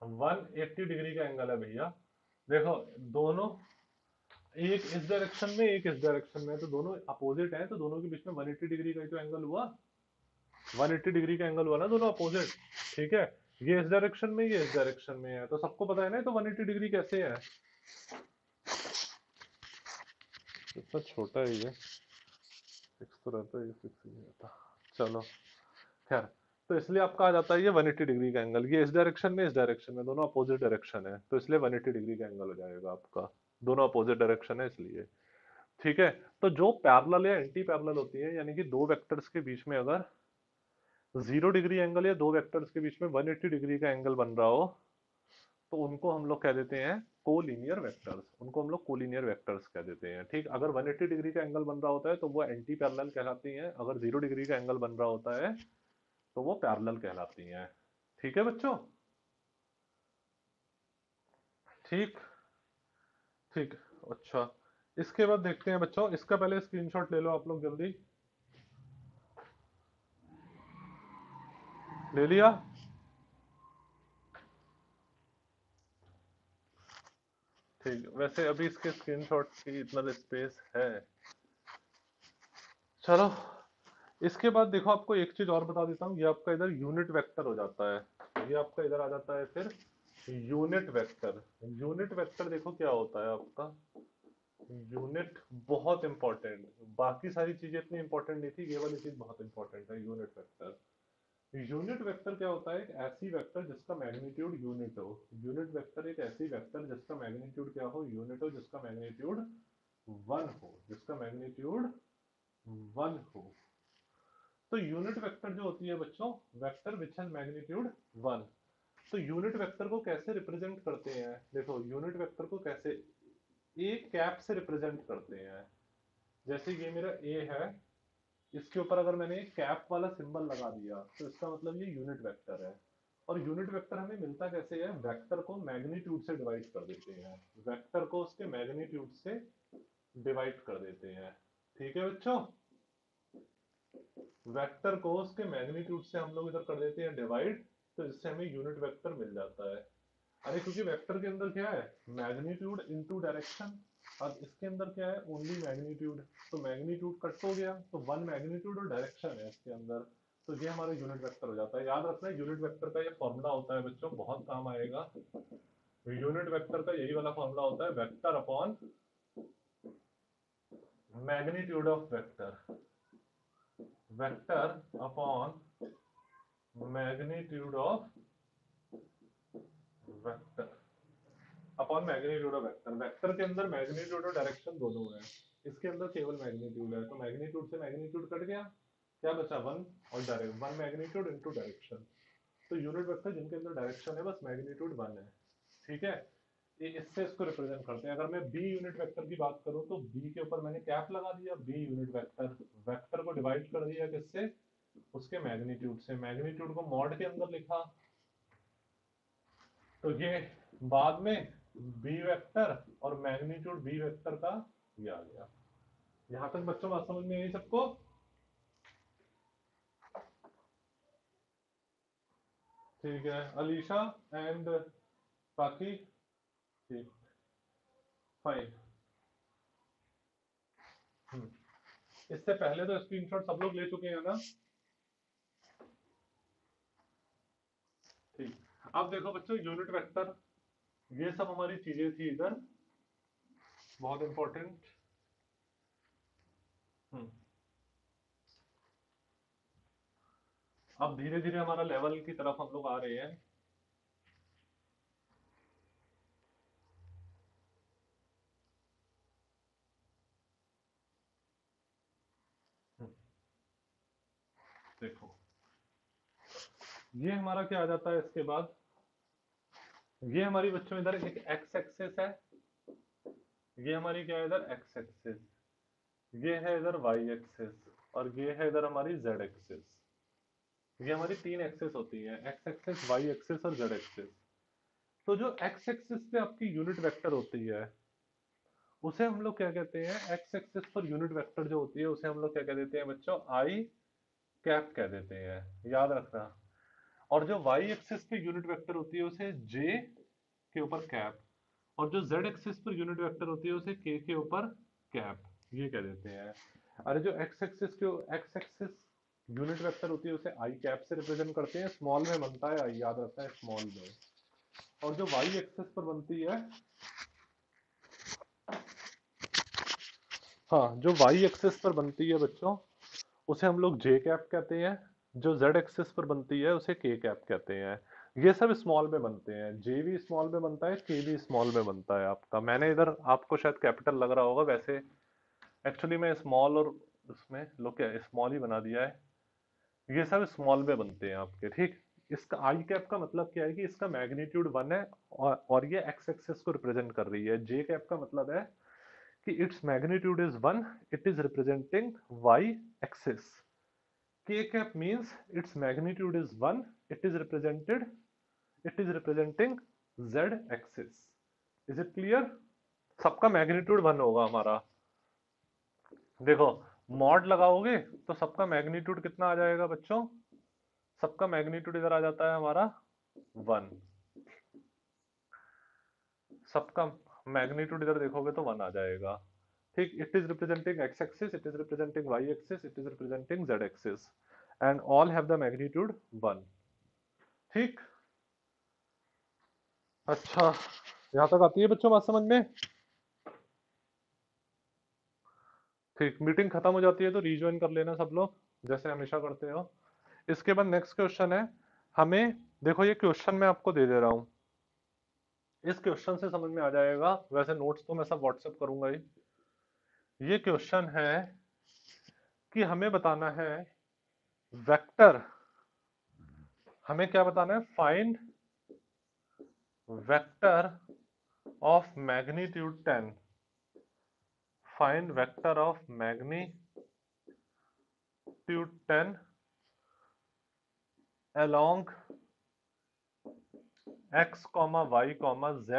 180 डिग्री का एंगल है भैया। देखो, दोनों एक इस डायरेक्शन में एक इस डायरेक्शन में, तो दोनों अपोजिट हैं, तो दोनों के बीच में 180 डिग्री का जो एंगल हुआ, 180 डिग्री का एंगल हुआ ना, दोनों अपोजिट। ठीक है, ये इस डायरेक्शन में, ये इस डायरेक्शन में है, तो सबको पता है ना तो 180 डिग्री कैसे है। इतना छोटा है ये, 6 तो रहता है, ये 6 नहीं रहता। चलो खैर, तो इसलिए आपका आ जाता है ये 180 डिग्री का एंगल। ये इस डायरेक्शन में, इस डायरेक्शन में, दोनों अपोजिट डायरेक्शन है, तो इसलिए 180 डिग्री का एंगल हो जाएगा आपका। दोनों अपोजिट डायरेक्शन है इसलिए। ठीक है, तो जो पैरेलल या एंटी पैरेलल होती है, यानी कि दो वेक्टर्स के बीच में अगर 0 डिग्री एंगल या दो वेक्टर्स के बीच में 180 डिग्री का एंगल बन रहा हो, तो उनको हम लोग कह देते हैं कोलिनियर वेक्टर्स। उनको हम लोग कोलिनियर वेक्टर्स कह देते हैं। ठीक, अगर 180 डिग्री का एंगल बन रहा होता है तो वो एंटी पैरेलल कहलाती हैं। अगर 0 डिग्री का एंगल बन रहा होता है तो वो पैरेलल कहलाती हैं। ठीक है बच्चों? ठीक, ठीक। अच्छा, इसके बाद देखते हैं बच्चों, इसका पहले स्क्रीनशॉट ले लो आप लोग जल्दी। ले लिया? ठीक, वैसे अभी इसके स्क्रीनशॉट की इतना स्पेस है। चलो, इसके बाद देखो आपको एक चीज और बता देता हूँ, ये आपका इधर यूनिट वेक्टर हो जाता है, ये आपका इधर आ जाता है फिर यूनिट वेक्टर। यूनिट वेक्टर देखो क्या होता है आपका, यूनिट बहुत इंपॉर्टेंट, बाकी सारी चीजें इतनी इंपॉर्टेंट नहीं थी, ये वाली चीज बहुत इंपॉर्टेंट है, यूनिट वेक्टर। यूनिट वेक्टर क्या होता है, एक ऐसी वेक्टर जिसका मैग्नीट्यूड यूनिट हो। यूनिट वेक्टर एक ऐसी वेक्टर जिसका मैग्नीट्यूड क्या हो, यूनिट हो, जिसका मैग्नीट्यूड वन हो, जिसका मैग्नीट्यूड वन हो। तो यूनिट वेक्टर जो होती है बच्चों, vector which has magnitude one. तो यूनिट वेक्टर को कैसे रिप्रेजेंट करते हैं, देखो यूनिट वेक्टर को कैसे ए कैप से रिप्रेजेंट करते हैं। जैसे ये मेरा ए है, इसके ऊपर अगर मैंने कैप वाला सिंबल लगा दिया तो इसका मतलब ये यूनिट वेक्टर है। और यूनिट वेक्टर हमें मिलता कैसे है, वेक्टर को मैग्नीट्यूड से डिवाइड कर देते हैं, वेक्टर को उसके मैग्नीट्यूड से डिवाइड कर देते हैं। ठीक है बच्चों, वेक्टर को उसके मैग्नीट्यूड से हम लोग इधर कर देते हैं डिवाइड, तो इससे हमें यूनिट वेक्टर मिल जाता है। अरे क्योंकि वेक्टर के अंदर क्या है, मैग्नीट्यूड इनटू डायरेक्शन, और इसके अंदर क्या है, ओनली मैग्नीट्यूड। तो मैग्नीट्यूड कट हो गया, तो वन मैग्नीट्यूड और डायरेक्शन है इसके अंदर, तो ये हमारा यूनिट वेक्टर हो जाता है। याद रखना है यूनिट वेक्टर का ये फॉर्मूला होता है बच्चों, बहुत काम आएगा। यूनिट वेक्टर का यही वाला फॉर्मूला होता है, vector upon magnitude of vector, vector upon magnitude of vector, upon magnitude of vector. Vector के अंदर मैग्नीट्यूड और डायरेक्शन दोनों है, इसके अंदर केवल मैग्नीट्यूड है, तो मैग्नीट्यूड से मैग्नीट्यूड कट गया, क्या बचा वन, और direct one magnitude into direction. तो यूनिट वेक्टर जिनके अंदर डायरेक्शन है बस मैग्नीट्यूड वन है। ठीक है, ये इससे इसको रिप्रेजेंट करते हैं। अगर मैं बी यूनिट वेक्टर की बात करूं तो बी के ऊपर मैंने कैप लगा दिया, बी यूनिट वेक्टर, वेक्टर को डिवाइड कर दिया किससे, उसके मैग्नीट्यूड से, मैग्नीट्यूड को मॉड के अंदर लिखा, तो ये बाद में बी वेक्टर और मैग्नीट्यूड बी वेक्टर का ये आ गया। यहां तक बच्चों बात समझ में आई सबको? ठीक है अलीशा एंड बाकी, ठीक, फाइन। इससे पहले तो स्क्रीनशॉट सब लोग ले चुके हैं ना? ठीक, अब देखो बच्चों यूनिट वेक्टर, ये सब हमारी चीजें थी इधर, बहुत इंपॉर्टेंट। अब धीरे धीरे हमारा लेवल की तरफ हम लोग आ रहे हैं। देखो ये हमारा क्या आ जाता है इसके बाद, ये हमारी बच्चों इधर एक एक्स एक्सिस है, ये हमारी क्या है इधर एक्स एक्सिस, ये है इधर वाई एक्सिस, और ये है इधर हमारी जेड एक्सिस। ये हमारी तीन एक्सिस होती है, एक्स एक्सिस, वाई एक्सिस और जेड एक्सिस। तो जो एक्स एक्सिस पे आपकी यूनिट वेक्टर होती है उसे हम लोग क्या कहते हैं, x axis per unit vector जो होती है उसे हम लोग क्या कह देते हैं बच्चों, आई कैप कह देते हैं, याद रखना। और जो वाई एक्सिस पे यूनिट वेक्टर होती है उसे जे के ऊपर कैप, और जो Z axis per unit vector होती है उसे के ऊपर कैप, ये कह देते हैं। अरे जो एक्स एक्सिस यूनिट वेक्टर होती है उसे आई कैप से रिप्रेजेंट करते हैं, स्मॉल में बनता है आई, याद रखता है स्मॉल में। और जो वाई एक्सिस पर बनती है, हाँ जो वाई एक्सिस पर बनती है बच्चों उसे हम लोग जे कैप कहते हैं, जो जेड एक्सिस पर बनती है उसे के कैप कहते हैं। ये सब स्मॉल में बनते हैं, जे भी स्मॉल में बनता है, के भी स्मॉल में बनता है आपका। मैंने इधर आपको शायद कैपिटल लग रहा होगा, वैसे एक्चुअली मैं स्मॉल और उसमें लोग क्या स्मॉल ही बना दिया है। ये सब स्मॉल में बनते हैं आपके, ठीक। इसका आई कैप का मतलब क्या है कि इसका मैग्नीट्यूड वन है, और ये एक्स एक्सिस को रिप्रेजेंट कर रही है। जे कैप का मतलब है कि it's magnitude is one, it is representing Y axis. k cap means its magnitude is 1, it is representing z axis। is it clear? सबका मैग्नीट्यूड 1 होगा हमारा। देखो मॉड लगाओगे तो सबका मैग्नीट्यूड कितना आ जाएगा बच्चों, सबका मैग्नीट्यूड इधर आ जाता है हमारा 1, सबका मैग्नीट्यूड इधर देखोगे तो 1 आ जाएगा। ठीक, it is representing X axis, it is representing Y axis, it is representing Z axis and all have the magnitude 1। ठीक, अच्छा यहां तक आती है बच्चों बात समझ में? ठीक, मीटिंग खत्म हो जाती है तो रीजॉइन कर लेना सब लोग, जैसे हमेशा करते हो। इसके बाद नेक्स्ट क्वेश्चन है, हमें देखो ये क्वेश्चन मैं आपको दे दे रहा हूं, इस क्वेश्चन से समझ में आ जाएगा, वैसे नोट्स तो मैं सब व्हाट्सएप करूंगा ही। ये क्वेश्चन है कि हमें बताना है वेक्टर, हमें क्या बताना है, find vector of magnitude 10, find vector of magnitude 10 along x, y, z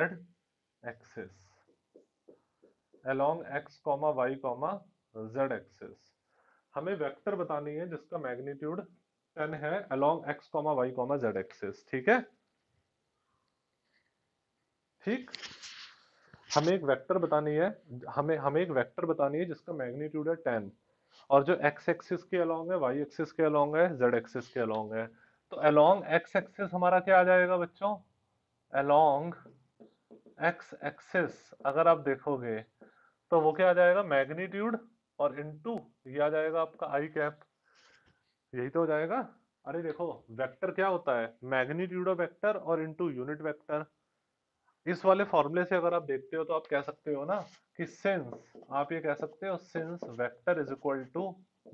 axis, along x, y, z axis. हमें वेक्टर बतानी है जिसका मैग्नीट्यूड 10 है along x, y, z axis. ठीक है, ठीक, हमें एक वेक्टर बतानी है, हमें हमें एक वेक्टर बतानी है जिसका मैग्नीट्यूड है 10 और जो x एक्सिस के अलोंग है, y एक्सिस के अलोंग है, z एक्सिस के अलोंग है। तो अलोंग x एक्सिस हमारा क्या आ जाएगा बच्चों, अलोंग x एक्सिस अगर आप देखोगे तो वो क्या आ जाएगा, मैग्नीट्यूड और इनटू ये आ जाएगा आपका आई कैप, यही तो हो जाएगा। अरे देखो वेक्टर क्या होता है, मैग्नीट्यूड ऑफ वेक्टर और इनटू यूनिट वेक्टर। इस वाले फॉर्मूले से अगर आप देखते हो तो आप कह सकते हो ना कि सिंस, आप ये कह सकते हो since vector is equal to,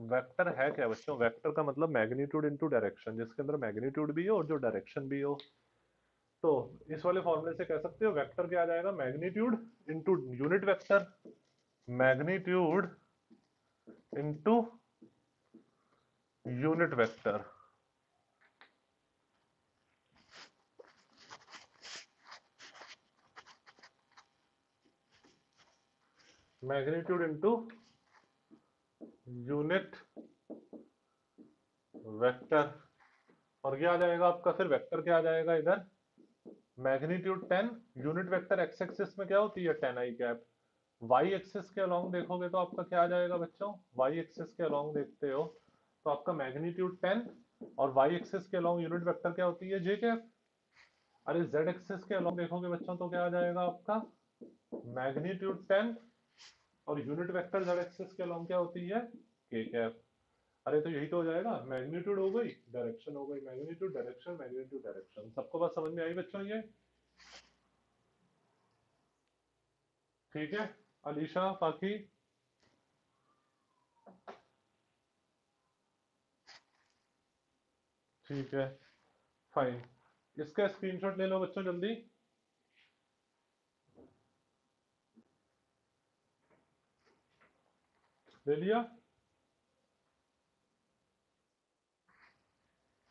vector है क्या बच्चों, वेक्टर का मतलब मैग्नीट्यूड इनटू डायरेक्शन, जिसके अंदर मैग्नीट्यूड भी हो और जो डायरेक्शन भी हो। तो इस वाले फॉर्मूले से कह सकते हो वेक्टर क्या आ जाएगा, magnitude into unit vector, magnitude into unit vector. Magnitude into unit vector, और क्या आ जाएगा आपका, फिर वेक्टर क्या आ जाएगा इधर, magnitude 10, unit vector x axis में क्या होती है 10 आई कैप, वाई एक्सिस के अलोंग देखोगे तो आपका क्या आ जाएगा बच्चों, वाई एक्सिस के अलोंग देखते हो तो आपका मैग्नीट्यूड 10 और वाई एक्सिस के अलोंग यूनिट वेक्टर क्या होती है, जे कैप। अरे जेड एक्सिस के अलोंग देखोगे बच्चों तो क्या आ जाएगा आपका, मैग्नीट्यूड 10 और यूनिट वेक्टर जेड एक्सिस के अलोंग क्या होती है, के कैप। अरे तो यही तो हो जाएगा, मैग्नीट्यूड हो गई, डायरेक्शन हो गई, मैग्नीट्यूड डायरेक्शन, मैग्नीट्यूड डायरेक्शन। सबको बात समझ में आई बच्चों ये? ठीक है, अलीशा बाकी ठीक है, फाइन। इसका स्क्रीनशॉट ले लो बच्चों जल्दी, ले लिया?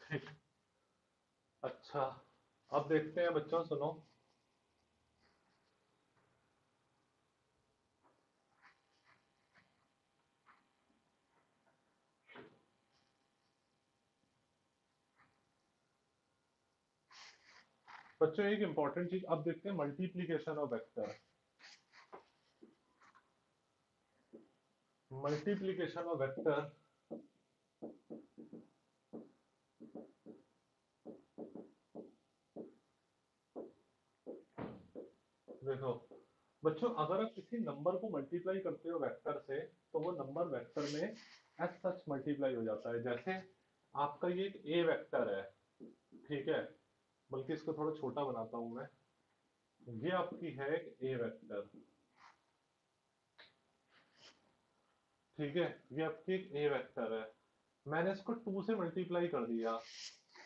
ठीक, अच्छा अब देखते हैं बच्चों, सुनो, बच्चों एक इंपॉर्टेंट चीज अब देखते हैं, multiplication of vector, multiplication of vector. देखो बच्चों, अगर आप किसी नंबर को मल्टीप्लाई करते हो वेक्टर से तो वो नंबर वेक्टर में एज सच मल्टीप्लाई हो जाता है। जैसे आपका ये एक ए वेक्टर है, ठीक है, बल्कि इसको थोड़ा छोटा बनाता हूं मैं, ये आपकी है एक ए वेक्टर, ठीक है, ये आपकी एक ए वेक्टर है, मैंने इसको 2 से मल्टीप्लाई कर दिया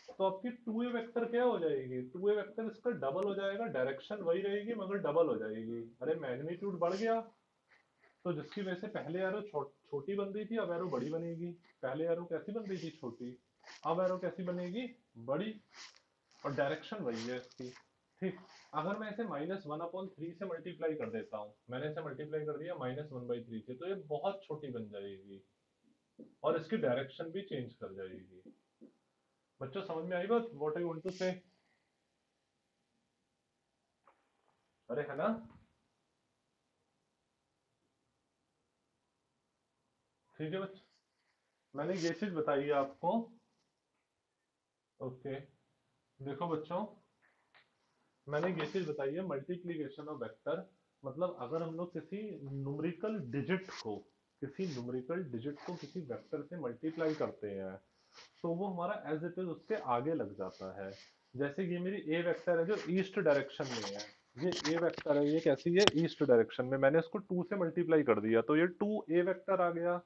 तो आपकी 2 ए वेक्टर क्या हो जाएगी, 2 ए वेक्टर इसका डबल हो जाएगा, डायरेक्शन वही रहेगी मगर डबल हो जाएगी। अरे मैग्नीट्यूड बढ़ गया, तो जिसकी वजह से पहले एरो छोटी बन रही थी अब एरो बड़ी बनेगी, पहले एरो कैसी बन रही थी, छोटी, अब एरो कैसी बनेगी, बड़ी, और डायरेक्शन वही है इसकी। ठीक, अगर मैं इसे -1/3 से मल्टीप्लाई कर देता हूँ, मैंने इसे मल्टीप्लाई कर दिया -1/3 से, तो ये बहुत छोटी बन जाएगी और इसकी डायरेक्शन भी चेंज कर जाएगी। बच्चों समझ में आई बात, व्हाट आई वांट टू से? अरे है ना, ठीक है बच्चों, मैंने ये चीज बताई है आपको। ओके, देखो बच्चों, मैंने ये चीज बताई है, मल्टीप्लीकेशन ऑफ वेक्टर, मतलब अगर हम लोग किसी न्यूमेरिकल डिजिट को किसी वेक्टर से मल्टीप्लाई करते हैं, तो वो हमारा एज इट इज उसके आगे लग जाता है। जैसे ये मेरी ए वेक्टर है जो ईस्ट डायरेक्शन में है, ये ए वेक्टर है, ये कैसी है, ईस्ट डायरेक्शन में, मैंने इसको 2 से मल्टीप्लाई कर दिया तो ये 2 ए वेक्टर आ गया।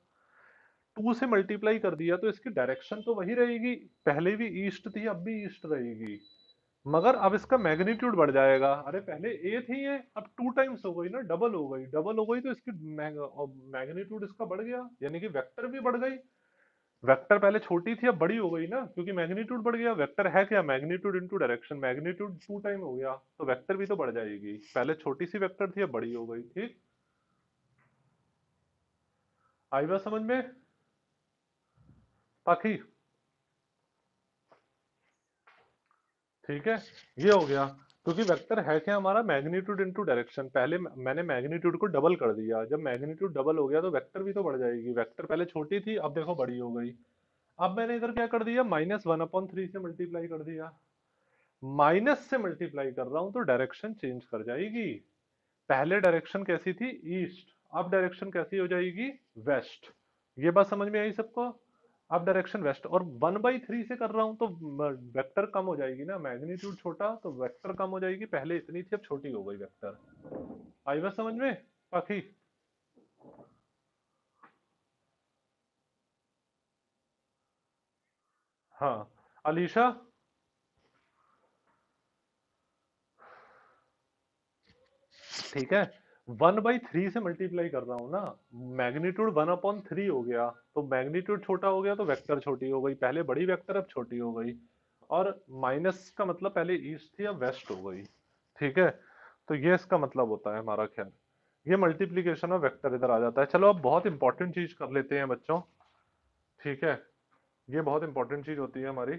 2 से मल्टीप्लाई कर दिया तो इसकी डायरेक्शन तो वही रहेगी, पहले भी ईस्ट थी अब भी ईस्ट रहेगी, मगर अब इसका मैग्नीट्यूड बढ़ जाएगा। अरे पहले ए थी ये, अब 2 टाइम्स हो गई ना, डबल हो गई, डबल हो गई तो इसकी मैग्नीट्यूड इसका बढ़ गया, यानी कि वेक्टर भी बढ़ गई। वेक्टर पहले छोटी थी अब बड़ी हो गई ना, क्योंकि मैग्नीट्यूड बढ़ गया। वेक्टर है क्या, magnitude into direction, magnitude 2 time हो गया तो वेक्टर भी तो बढ़ जाएगी, पहले छोटी सी वेक्टर थी अब बड़ी हो गई। ठीक, आई बात समझ में पाखी? ठीक है, ये हो गया, क्योंकि वेक्टर है क्या हमारा, मैग्नीट्यूड इनटू डायरेक्शन, पहले मैंने मैग्नीट्यूड को डबल कर दिया, जब मैग्नीट्यूड डबल हो गया तो वेक्टर भी तो बढ़ जाएगी, वेक्टर पहले छोटी थी अब देखो बड़ी हो गई। अब मैंने इधर क्या कर दिया, -1/3 से मल्टीप्लाई कर दिया, माइनस से मल्टीप्लाई कर रहा हूं तो डायरेक्शन चेंज कर जाएगी। पहले डायरेक्शन कैसी थी, ईस्ट, अब डायरेक्शन कैसी हो जाएगी, वेस्ट। ये बात समझ में आई सबको? अब डायरेक्शन वेस्ट, और 1/3 से कर रहा हूं तो वेक्टर कम हो जाएगी ना, मैग्नीट्यूड छोटा तो वेक्टर कम हो जाएगी, पहले इतनी थी अब छोटी हो गई वेक्टर। आई बात समझ में पाखी? हाँ, अलीशा, ठीक है, 1/3 से मल्टीप्लाई कर रहा हूं ना, मैग्नीट्यूड 1/3 हो गया, तो मैग्नीट्यूड छोटा हो गया तो वेक्टर छोटी हो गई, पहले बड़ी वेक्टर अब छोटी हो गई, और माइनस का मतलब पहले ईस्ट थी अब वेस्ट हो गई। ठीक है, तो ये इसका मतलब होता है हमारा ख्याल, ये मल्टीप्लीकेशन ऑफ वेक्टर इधर आ जाता है। चलो अब बहुत इंपॉर्टेंट चीज कर लेते हैं बच्चों। ठीक है, ये बहुत इंपॉर्टेंट चीज होती है हमारी।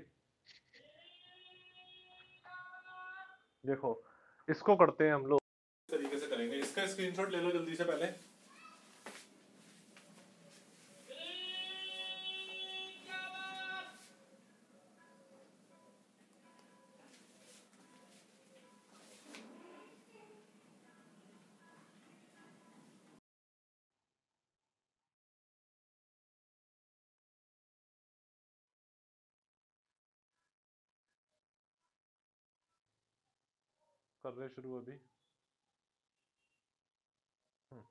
देखो, इसको करते हैं हम लोग इस तरीके से करेंगे, इसका स्क्रीनशॉट ले लो जल्दी से पहले। कर रहे शुरू अभी। हम्म,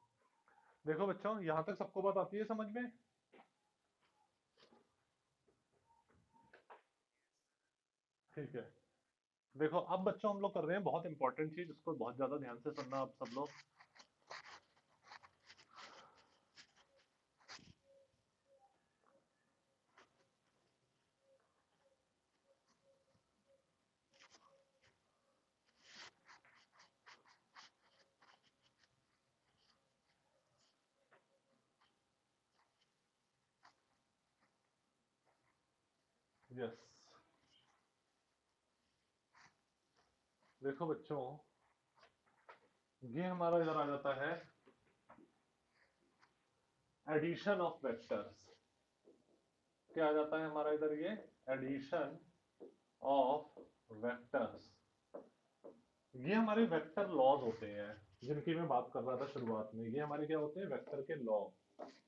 देखो बच्चों, यहां तक सबको बात आती है समझ में? ठीक है, देखो अब बच्चों हम लोग कर रहे हैं बहुत इंपॉर्टेंट चीज, इसको बहुत ज्यादा ध्यान से सुनना आप सब लोग। यस, देखो बच्चों, ये हमारा इधर आ जाता है एडिशन ऑफ वेक्टर्स। क्या आ जाता है हमारा इधर, ये एडिशन ऑफ वेक्टर्स। ये हमारे वेक्टर लॉज होते हैं जिनकी मैं बात कर रहा था शुरुआत में, ये हमारे क्या होते हैं, वेक्टर के लॉ,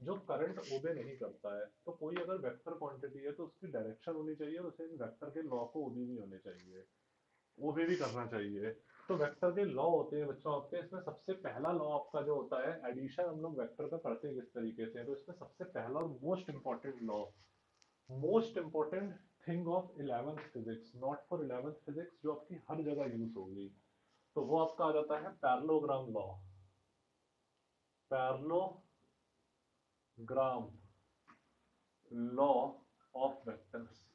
जो करंट ओबे नहीं करता है। तो कोई अगर वेक्टर क्वांटिटी है तो उसकी डायरेक्शन होनी चाहिए, और उसे वेक्टर के लॉ को ओबे भी होने चाहिए, ओबे भी करना चाहिए। तो वेक्टर के लॉ होते हैं बच्चों आपके, इसमें सबसे पहला लॉ आपका जो होता है, एडिशन हम लोग वेक्टर का करते हैं किस तरीके से, तो इसमें सबसे पहला और most important thing of 11th physics, not for 11th physics, जो आपकी हर जगह यूज होगी, तो वो आपका आ जाता है parallelogram law. Parallelogram law of vectors.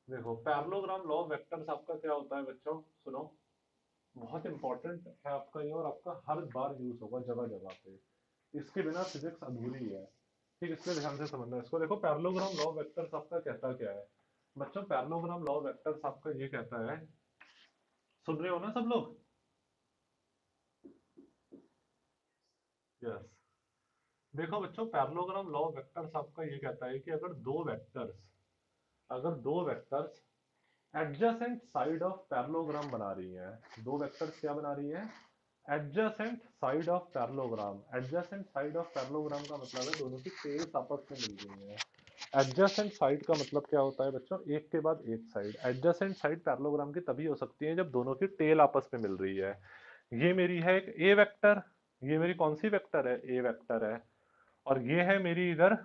देखो, पैरेललोग्राम लॉ ऑफ वेक्टर्स आपका क्या होता है बच्चों, सुनो, बहुत इंपॉर्टेंट है आपका ये, और आपका हर बार यूज होगा जगह जगह पे, इसके बिना फिजिक्स अधूरी है। ठीक, इसलिए ध्यान से समझना इसको। देखो, पैरेललोग्राम लॉ ऑफ वेक्टर्स आपका कहता क्या है बच्चों, पैरेललोग्राम लॉ ऑफ वेक्टर्स आपका ये कहता है, सुन रहे हो ना सब लोग? यस, देखो बच्चों, पैरेललोग्राम लॉ ऑफ वेक्टर्स आपका ये कहता है कि अगर दो vectors adjacent side of parallelogram बना रही हैं, दो वेक्टर्स क्या बना रही हैं? Adjacent side of parallelogram. Adjacent side of parallelogram का मतलब है दोनों की टेल्स आपस में मिल रही हैं। एडजेसेंट साइड का मतलब क्या होता है बच्चों? एक के बाद एक साइड। एडजेसेंट साइड पैरेललोग्राम की तभी हो सकती है जब दोनों की टेल आपस में मिल रही है। ये मेरी है एक ए वेक्टर, ये मेरी कौन सी वेक्टर है? ए वेक्टर है। और ये है मेरी इधर,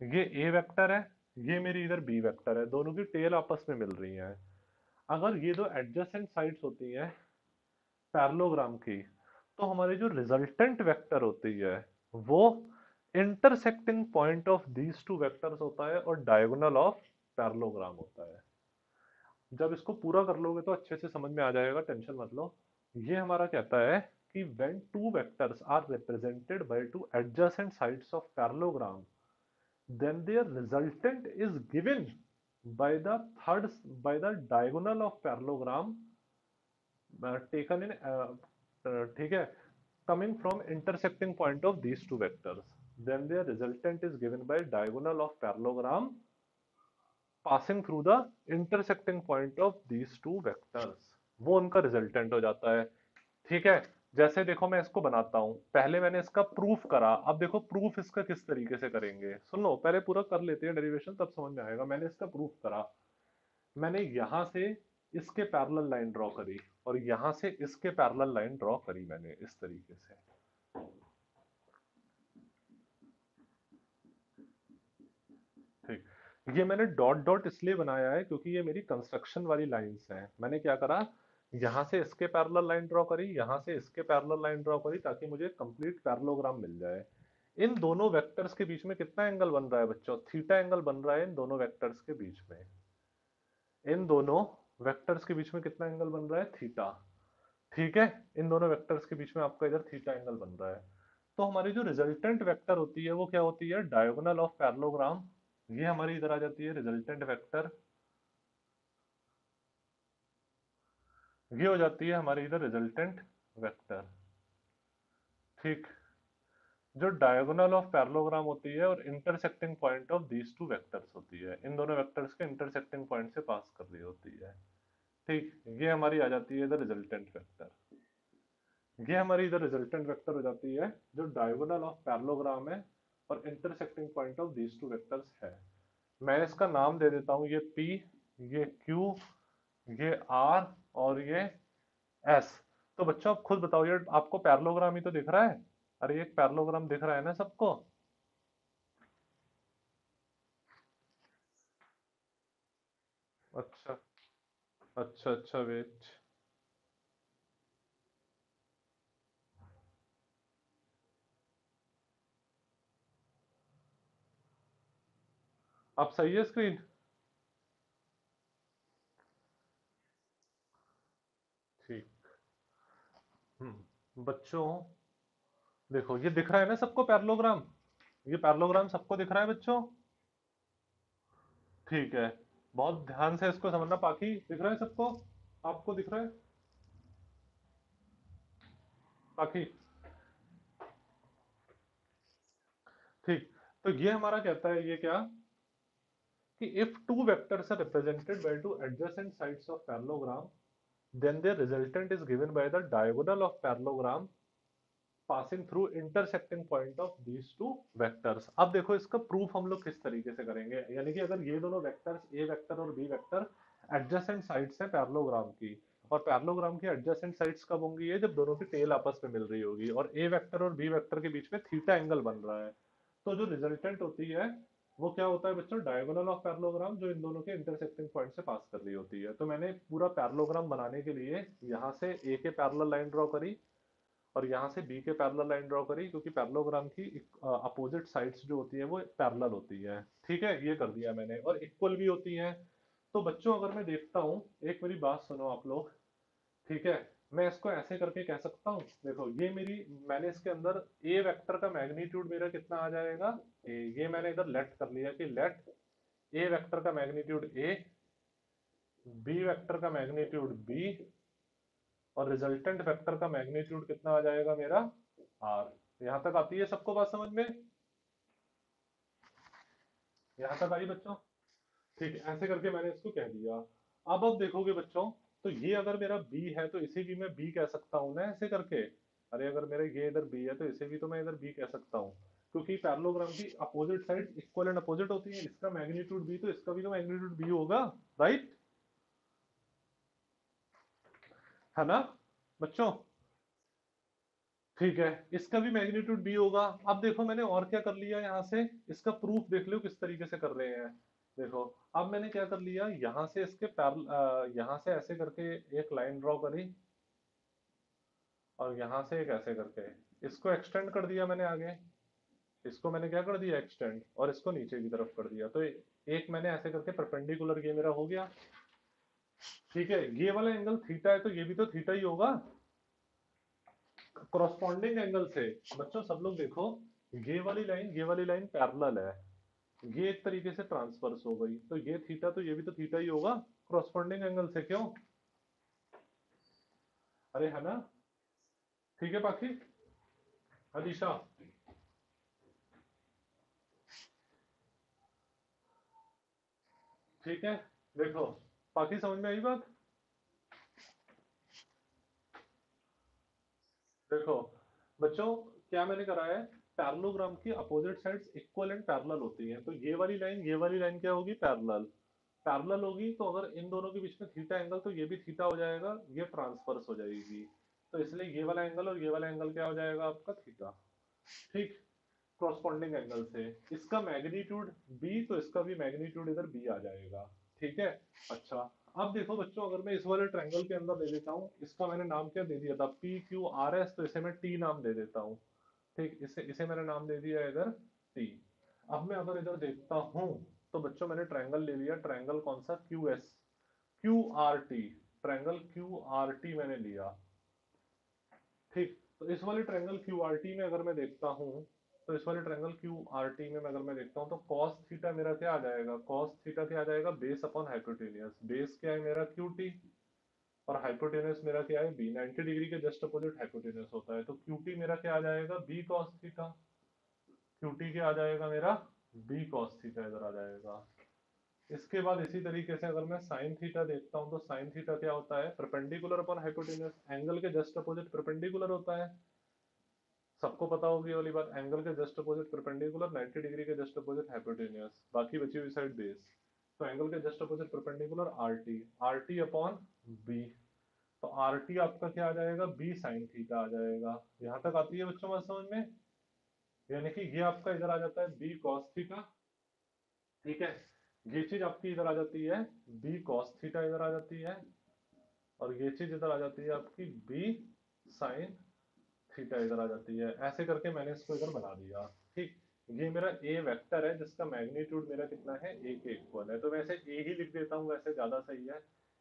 ये ए वेक्टर है, ये मेरी इधर बी वेक्टर है। दोनों की टेल आपस में मिल रही है। अगर ये दो एडजेसेंट साइड्स होती हैं पैरेललोग्राम की, तो हमारी जो रिजल्टेंट वेक्टर होती है वो intersecting point of these two vectors होता है और डायगोनल ऑफ पैरेललोग्राम होता है। जब इसको पूरा कर लोगे तो अच्छे से समझ में आ जाएगा, टेंशन मत लो। ये हमारा कहता है कि when two vectors are represented by two adjacent sides of parallelogram, then their resultant is given by the third by the diagonal of parallelogram taken in ठीक है, coming from intersecting point of these two vectors, then their resultant is given by diagonal of parallelogram passing through the intersecting point of these two vectors। वो उनका resultant हो जाता है। ठीक है, जैसे देखो मैं इसको बनाता हूं, पहले मैंने इसका प्रूफ करा, अब देखो प्रूफ इसका किस तरीके से करेंगे। सुन लो, पहले पूरा कर लेते हैं डेरिवेशन, तब समझ में आएगा। मैंने इसका प्रूफ करा, मैंने यहां से इसके पैरेलल लाइन ड्रॉ करी और यहां से इसके पैरेलल लाइन ड्रॉ करी मैंने इस तरीके से। ठीक, ये मैंने डॉट डॉट इसलिए बनाया है क्योंकि ये मेरी कंस्ट्रक्शन वाली लाइंस हैं। मैंने क्या करा, यहां से इसके पैरेलल लाइन ड्रॉ करी, यहां से इसके पैरेलल लाइन ड्रॉ करी, ताकि मुझे कंप्लीट पैरेललोग्राम मिल जाए। इन दोनों वेक्टर्स के बीच में कितना एंगल बन रहा है बच्चों? थीटा एंगल बन रहा है इन दोनों वेक्टर्स के बीच में। इन दोनों वेक्टर्स के बीच में कितना एंगल बन रहा है? थीटा। ठीक है, इन दोनों वेक्टर्स के बीच में आपका इधर थीटा एंगल बन रहा है। तो हमारी जो रिजल्टेंट वेक्टर होती है वो क्या होती है? Diagonal of parallelogram. ये हमारी इधर आ जाती है रिजल्टेंट वेक्टर, ये हो जाती है हमारी इधर रिजल्टेंट वेक्टर। ठीक, जो डायगोनल ऑफ पैरेललोग्राम होती है और intersecting point of these two vectors होती है, इन दोनों वेक्टर्स के इंटरसेक्टिंग पॉइंट से पास कर रही होती है। ठीक, ये हमारी आ जाती है इधर रिजल्टेंट वेक्टर। ये हमारी इधर रिजल्टेंट वेक्टर हो जाती है जो डायगोनल ऑफ पैरेललोग्राम है और intersecting point of these two vectors है। मैं इसका नाम दे देता हूं, ये P, ये Q, ये R और ये S। तो बच्चों आप खुद बताओ, ये आपको पैरेललोग्राम ही तो दिख रहा है। अरे एक पैरेललोग्राम दिख रहा है ना सबको? अच्छा अच्छा अच्छा, वेट। आप सही है स्क्रीन? ठीक। बच्चों देखो, ये दिख रहा है ना सबको पैरेललोग्राम? ये पैरेललोग्राम सबको दिख रहा है बच्चों? ठीक है, बहुत ध्यान से इसको समझना। पाखी दिख रहा है सबको? आपको दिख रहा है पाखी? ठीक, तो ये हमारा कहता है ये क्या, कि if two vectors are represented by two adjacent sides of parallelogram, then their resultant is given by the diagonal of parallelogram passing through intersecting point of these two vectors। अब देखो इसका प्रूफ हम लोग किस तरीके से करेंगे, यानी कि अगर ये दोनों वेक्टर्स ए वेक्टर और बी वेक्टर एडजेसेंट साइड्स हैं पैरेललोग्राम की, और पैरेललोग्राम की एडजेसेंट साइड्स कब होंगी? ये जब दोनों की टेल आपस में मिल रही होगी और ए वेक्टर और बी वेक्टर के बीच में थीटा एंगल बन रहा है। तो जो रिजल्टेंट होती है वो क्या होता है बच्चों? डायगोनल ऑफ पैरेललोग्राम, जो इन दोनों के इंटरसेक्टिंग पॉइंट से पास कर रही होती है। तो मैंने पूरा पैरेललोग्राम बनाने के लिए यहाँ से ए के पैरेलल लाइन ड्रॉ करी और यहाँ से बी के पैरेलल लाइन ड्रॉ करी, क्योंकि पैरेललोग्राम की अपोजिट साइड्स जो होती है वो पैरेलल होती है। ठीक है, ये कर दिया मैंने, और इक्वल भी होती हैं। तो बच्चों अगर मैं देखता हूँ, एक मेरी बात सुनो आप लोग। ठीक है, मैं इसको ऐसे करके कह सकता हूँ, देखो ये मेरी, मैंने इसके अंदर ए वेक्टर का मैग्नीट्यूड मेरा कितना आ जाएगा? ए, ये मैंने इधर लेट कर लिया कि लेट ए वेक्टर का मैग्नीट्यूड ए, बी वेक्टर का मैग्नीट्यूड बी, और रिजल्टेंट वेक्टर का मैग्नीट्यूड कितना आ जाएगा मेरा? आर। यहां तक आती है सबको बात समझ में? यहां तक आई बच्चों? ठीक है, ऐसे करके मैंने इसको कह दिया। अब देखोगे बच्चों, तो ये अगर मेरा बी है तो इसे भी मैं बी कह सकता हूँ ना ऐसे करके। अरे अगर मेरा ये इधर बी है तो इसे भी तो मैं इधर बी कह सकता हूँ, क्योंकि पैरेललोग्राम की opposite side equal and opposite होती है। इसका मैग्नीट्यूड बी तो इसका भी तो मैग्नीट्यूड बी होगा, राइट? है ना बच्चों? ठीक है, इसका भी मैग्नीट्यूड बी होगा। अब देखो मैंने और क्या कर लिया यहाँ से, इसका प्रूफ देख लो किस तरीके से कर रहे हैं। देखो, अब मैंने क्या कर लिया, यहाँ से इसके यहाँ से ऐसे करके एक लाइन ड्रॉ करी, और यहाँ से एक ऐसे करके इसको एक्सटेंड कर दिया मैंने आगे। इसको मैंने क्या कर दिया, एक्सटेंड, और इसको नीचे की तरफ कर दिया। तो एक मैंने ऐसे करके परपेंडिकुलर ये मेरा हो गया। ठीक है, ये वाला एंगल थीटा है तो ये भी तो थीटा ही होगा कॉरस्पॉन्डिंग एंगल से। बच्चों सब लोग देखो, ये वाली लाइन पैरेलल है, ये एक तरीके से ट्रांसवर्स हो गई, तो ये थीटा तो ये भी तो थीटा ही होगा कॉरस्पॉन्डिंग एंगल से, क्यों? अरे है ना? ठीक है पाखी, अलीशा? ठीक है, देखो पाखी समझ में आई बात? देखो बच्चों, क्या मैंने करा है, पैरेललोग्राम की opposite sides equal and parallel होती हैं, तो ये वाली लाइन क्या होगी, पैरेलल। पैरेलल होगी तो अगर इन दोनों के बीच में थीटा एंगल, तो ये भी थीटा हो जाएगा, ये ट्रांसफर्स हो जाएगी। तो इसलिए ये वाला एंगल और ये वाला एंगल क्या हो जाएगा आपका, थीटा। ठीक, कॉरस्पॉन्डिंग एंगल से। इसका मैग्नीट्यूड बी, तो इसका भी मैग्नीट्यूड इधर बी आ जाएगा। ठीक है, अच्छा। अब देखो बच्चों, अगर मैं इस वाले ट्रायंगल के अंदर ले लेता हूँ, इसका मैंने नाम क्या दे दिया था, पी क्यू आर एस, तो इसे मैं टी नाम दे देता हूँ। ठीक, इसे इसे मैंने नाम दे दिया है इधर टी। अब मैं अगर इधर देखता हूँ, तो बच्चों मैंने ट्रायंगल ले लिया, ट्रायंगल कौन सा, Q S, Q R T, triangle Q R T मैंने लिया। ठीक, तो इस वाले ट्रायंगल क्यू आर टी में अगर मैं देखता हूँ, तो इस वाले ट्रायंगल क्यू आर टी में अगर मैं देखता हूँ, तो cos थीटा मेरा क्या आ जाएगा, cos थीटा क्या आ जाएगा, बेस अपॉन हाइपोटेनियस। बेस क्या है मेरा, क्यू टी, और हाइपोटेनस मेरा क्या है, बी। 90 डिग्री के जस्ट अपोजिट हाइपोटेनस होता है, तो क्यूटी मेरा क्या आ जाएगा, बी कॉस थीटा। क्यूटी क्या आ जाएगा मेरा, बी कॉस थीटा इधर आ जाएगा। इसके बाद इसी तरीके से अगर मैं साइन थीटा देखता हूं, तो साइन थीटा क्या होता है, परपेंडिकुलर अपॉन हाइपोटेनस, एंगल के जस्ट अपोजिट परपेंडिकुलर होता है। सबको पता होगी ये वाली बात, एंगल के जस्ट अपोजिट परपेंडिकुलर, 90 डिग्री के जस्ट अपोजिट हाइपोटेनियस, बाकी बची हुई साइड बेस। तो एंगल के just opposite perpendicular R T, R T upon B. तो आर टी आपका क्या आ जाएगा, बी साइन थीटा आ जाएगा। यहां तक आती है बच्चों बात समझ में? यानी कि ये आपका इधर आ जाता है बी कॉस थीटा। ठीक है, ये चीज आपकी इधर आ जाती है बी कॉस थीटा इधर आ जाती है, और ये चीज इधर आ जाती है आपकी बी साइन थीटा इधर आ जाती है। ऐसे करके मैंने इसको इधर बना दिया। ठीक, ये मेरा ए वेक्टर है जिसका मैग्नीट्यूड मेरा कितना है, ए के इक्वल है, तो वैसे ए ही लिख देता हूँ, वैसे ज्यादा सही है।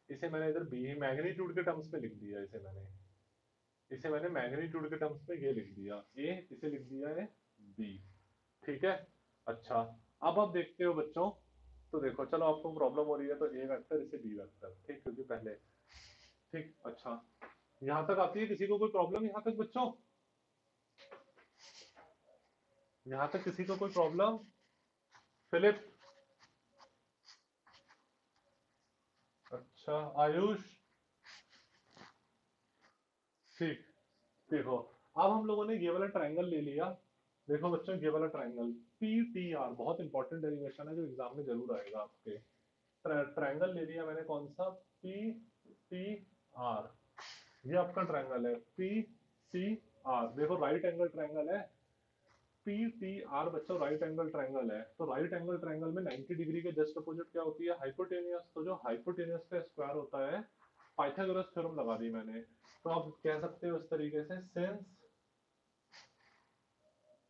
इसे मैंने इधर बी मैग्नीट्यूड के टर्म्स में लिख दिया, इसे मैंने मैग्नीट्यूड के टर्म्स में ये लिख दिया ए, इसे लिख दिया है बी। ठीक है, अच्छा। अब आप देखते हो बच्चों, तो देखो चलो आपको प्रॉब्लम हो रही है, तो ए वेक्टर इसे बी वेक्टर, ठीक, क्योंकि पहले। ठीक, अच्छा। यहां तक आती है किसी को कोई प्रॉब्लम यहां तक बच्चों? यहां तक किसी को कोई प्रॉब्लम? फिलिप? अच्छा, आयुष? ठीक, देखो, अब हम लोगों ने ये वाला ट्रायंगल ले लिया। देखो बच्चों, ये वाला ट्रायंगल पी टी आर बहुत इंपॉर्टेंट डेरिवेशन है जो एग्जाम में जरूर आएगा आपके। ट्रायंगल ले लिया मैंने कौन सा, पी टी आर। ये आपका ट्रायंगल है पी टी आर। देखो राइट एंगल ट्रायंगल है पी टी आर बच्चों, राइट एंगल ट्रायंगल है, तो राइट एंगल ट्रायंगल में 90 डिग्री के जस्ट अपोजिट क्या होती है, हाइपोटेनियस। तो जो हाइपोटेनियस का स्क्वायर होता है, पाइथागोरस थ्योरम लगा दी मैंने। तो आप कह सकते हो इस तरीके से, सिंस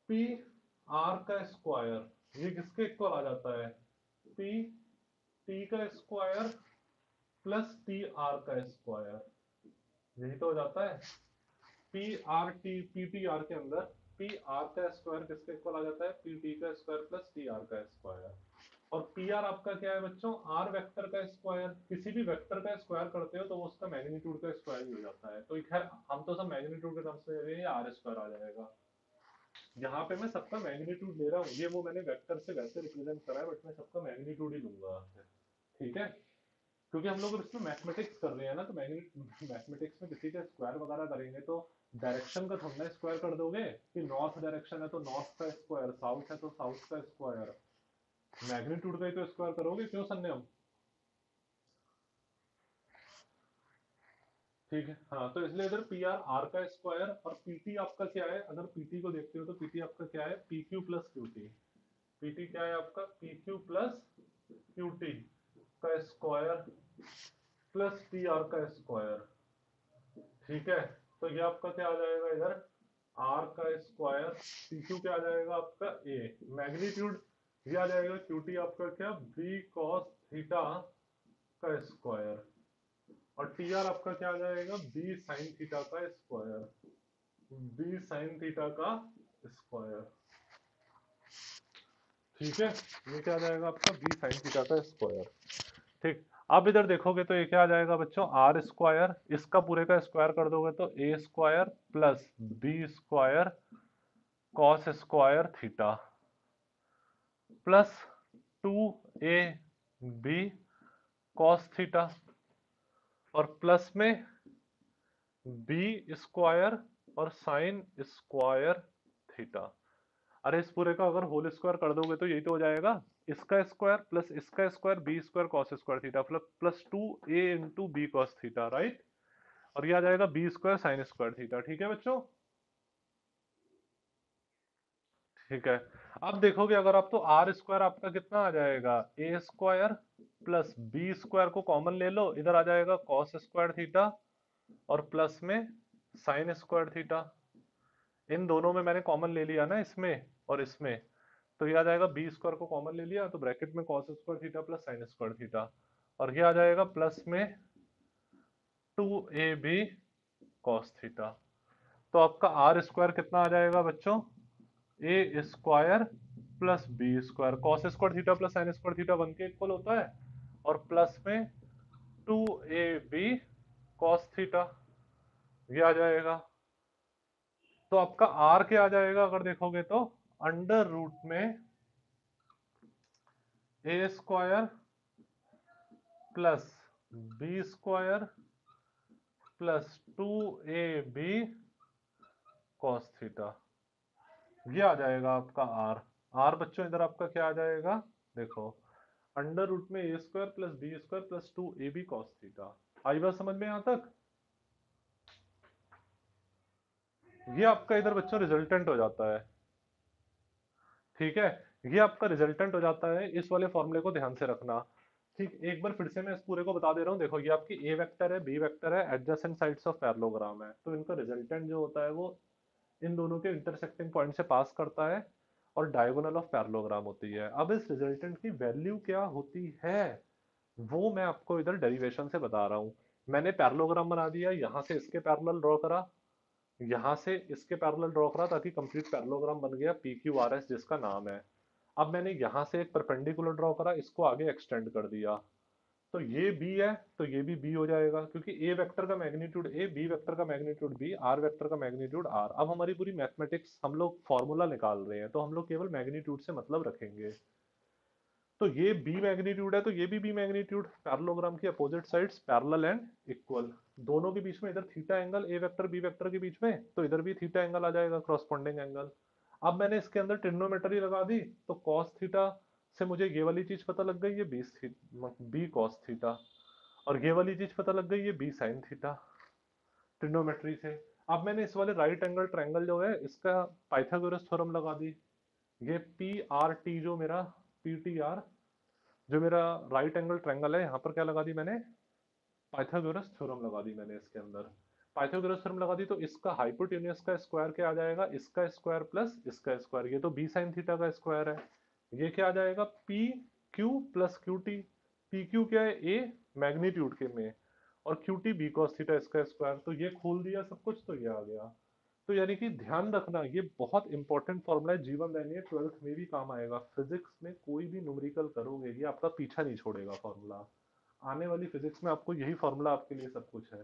पी आर का स्क्वायर ये किसके इक्वल आ जाता है, पी टी का स्क्वायर प्लस टी आर का स्क्वायर, यही तो हो जाता है। P R T, P T R के अंदर पी आर का स्क्वायर किसके इक्वल आ जाता है, पी टी का स्क्वायर प्लस टी आर का स्क्वायर। और पी आर आपका क्या है बच्चों, आर वेक्टर का स्क्वायर। किसी भी वेक्टर का स्क्वायर करते हो तो वो उसका मैग्नीट्यूड का स्क्वायर ही हो जाता है। तो खैर हम तो सब मैग्नीट्यूड के टर्म्स में ले रहे हैं, आर स्क्वायर आ जाएगा। यहाँ पे मैं सबका मैग्नीट्यूड ले रहा हूँ, ये वो मैंने वेक्टर से वैसे रिप्रेजेंट करा है, बट मैं सबका मैग्नीट्यूड ही लूंगा। ठीक है, क्योंकि हम लोग अब इसमें मैथमेटिक्स कर रहे हैं ना, तो मैथमेटिक्स में किसी का स्क्वायर वगैरह करेंगे तो डायरेक्शन का थोड़ा स्क्वायर कर दोगे कि नॉर्थ डायरेक्शन है तो नॉर्थ का स्क्वायर, साउथ है तो साउथ का स्क्वायर, मैग्नीट्यूड का ही तो स्क्वायर करोगे, क्यों संयम? ठीक है, हाँ, तो इसलिए इधर पी आर आर का स्क्वायर, और पीटी आपका क्या है, अगर पीटी को देखते हो तो पीटी आपका क्या है, P Q plus Q T. PT क्या है आपका, P Q plus Q T का स्क्वायर प्लस पी आर का स्क्वायर। ठीक है, तो ये आपका क्या आ जाएगा इधर, आर का स्क्वायर, पी क्यू क्या आ जाएगा आपका ए, मैग्नीट्यूड ये आ जाएगा क्यू टी आपका क्या, बी कॉस थीटा का स्क्वायर, और टी आर आपका क्या आ जाएगा, बी साइन थीटा का स्क्वायर, बी साइन थीटा का स्क्वायर। ठीक है, ये क्या आ जाएगा आपका, बी साइन थीटा का स्क्वायर। ठीक, अब इधर देखोगे तो ये क्या आ जाएगा बच्चों, आर स्क्वायर, इसका पूरे का स्क्वायर कर दोगे तो A square plus B square cos square theta plus 2ab cos theta, और प्लस में बी स्क्वायर और साइन स्क्वायर थीटा। अरे इस पूरे का अगर होल स्क्वायर कर दोगे तो यही तो हो जाएगा, इसका स्क्वायर प्लस इसका square B square cos square theta plus plus 2a into B cos theta, right. और ये आ जाएगा B square sine square theta. ठीक है बच्चों, ठीक है। अब देखोगे अगर आप, तो आर स्क्वायर आपका कितना आ जाएगा, ए स्क्वायर प्लस बी स्क्वायर को कॉमन ले लो, इधर आ जाएगा कॉस स्क्वायर थीटा और प्लस में साइन स्क्वायर थीटा। इन दोनों में मैंने कॉमन ले लिया ना, इसमें और इसमें, तो ये आ जाएगा बी स्क्वायर को कॉमन ले लिया तो ब्रैकेट में cos square theta plus sine square theta, और ये आ जाएगा प्लस में 2ab कॉस थीटा। तो आपका आर स्क्वायर कितना आ जाएगा बच्चों, A square plus B square, cos square theta plus sine square theta बन के इक्वल होता है, और प्लस में 2ab कॉस थीटा, ये आ जाएगा। तो आपका आर क्या आ जाएगा अगर देखोगे तो, अंडर रूट में A square plus B square plus 2ab cos theta, ये आ जाएगा आपका आर। आर बच्चों इधर आपका क्या आ जाएगा, देखो, अंडर रूट में A square plus B square plus 2ab cos theta. आई बात समझ में यहाँ तक? ये आपका इधर बच्चों रिजल्टेंट हो जाता है। ठीक है, ये आपका रिजल्टेंट हो जाता है, इस वाले फॉर्मूले को ध्यान से रखना। ठीक, एक बार फिर से मैं इस पूरे को बता दे रहा हूँ, देखो ये आपकी ए वेक्टर है, बी वेक्टर है, एडजेसेंट साइड्स ऑफ पैरेललोग्राम है, तो इनका रिजल्टेंट जो होता है वो इन दोनों के इंटरसेक्टिंग पॉइंट से पास करता है और डायगोनल ऑफ पैरेललोग्राम होती है। अब इस रिजल्टेंट की वैल्यू क्या होती है वो मैं आपको इधर डेरिवेशन से बता रहा हूँ। मैंने पैरेललोग्राम बना दिया, यहाँ से इसके पैरेलल ड्रॉ करा, यहाँ से इसके पैरेलल ड्रॉ करा, ताकि कंप्लीट पैरेललोग्राम बन गया पी क्यू आर एस जिसका नाम है। अब मैंने यहाँ से एक परपेंडिकुलर ड्रॉ करा, इसको आगे एक्सटेंड कर दिया, तो ये बी है तो ये भी बी हो जाएगा, क्योंकि ए वेक्टर का मैग्नीट्यूड ए, बी वेक्टर का मैग्नीट्यूड बी, आर वेक्टर का मैग्नीट्यूड आर। अब हमारी पूरी मैथमेटिक्स हम लोग फॉर्मूला निकाल रहे हैं, तो हम लोग केवल मैग्नीट्यूड से मतलब रखेंगे। तो ये बी मैग्नीट्यूड है तो ये भी बी मैग्नीट्यूड, पैरेललोग्राम की opposite sides parallel and equal, दोनों के बीच में इधर थीटा एंगल, ए वेक्टर बी वेक्टर के बीच में, तो इधर भी थीटा एंगल आ जाएगा, कॉरस्पॉन्डिंग एंगल। अब मैंने इसके अंदर ट्रिग्नोमेट्री लगा दी, तो कॉस थीटा से मुझे ये वाली चीज पता लग गई, ये बी कॉस थीटा, और ये वाली चीज पता लग गई, ये बी साइन थीटा, ट्रिग्नोमेट्री से। अब मैंने इस वाले राइट एंगल ट्रायंगल जो है इसका पाइथागोरस थ्योरम लगा दी, ये पी आर टी जो मेरा, पी टी आर जो मेरा राइट एंगल ट्रायंगल है, यहाँ पर क्या लगा दी मैंने, पाइथागोरस थ्योरम लगा दी मैंने इसके अंदर। पाइथागोरस थ्योरम लगा दी तो इसका हाइपोटेन्यूज का स्क्वायर क्या आ जाएगा, इसका स्क्वायर प्लस इसका स्क्वायर, ये तो बी साइन थीटा का स्क्वायर है। ये क्या आ जाएगा, P Q plus Q T, P Q क्या है, ए मैग्नीट्यूड के में, और Q T B cos theta इसका स्क्वायर, तो ये खोल दिया सब कुछ तो ये आ गया। तो यानी कि ध्यान रखना, ये बहुत इंपॉर्टेंट फॉर्मूला है, जीवन दैनिक 12th में भी काम आएगा, फिजिक्स में कोई भी न्यूमेरिकल करोगे ये आपका पीछा नहीं छोड़ेगा फॉर्मूला, आने वाली फिजिक्स में आपको यही फॉर्मूला आपके लिए सब कुछ है।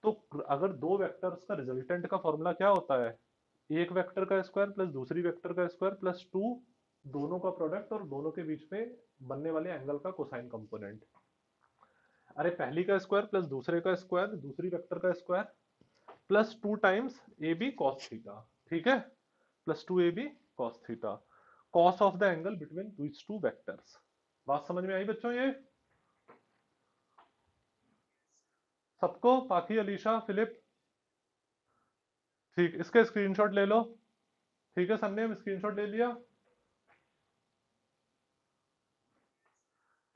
तो अगर दो वेक्टर्स का रिजल्टेंट का फॉर्मूला क्या होता है, एक वेक्टर का स्क्वायर प्लस दूसरी वेक्टर का स्क्वायर प्लस 2 दोनों का प्रोडक्ट और दोनों के बीच में बनने वाले एंगल का कोसाइन कंपोनेंट। अरे पहली का स्क्वायर प्लस दूसरे का स्क्वायर दूसरी वेक्टर का square plus 2 times A B cos theta. ठीक है, plus 2 A B cos theta, cos of the angle between these two vectors. बात समझ में आई बच्चों ये सबको? पाखी, अलीशा, फिलिप? ठीक, इसके स्क्रीनशॉट ले लो। ठीक है, सबने स्क्रीनशॉट ले लिया?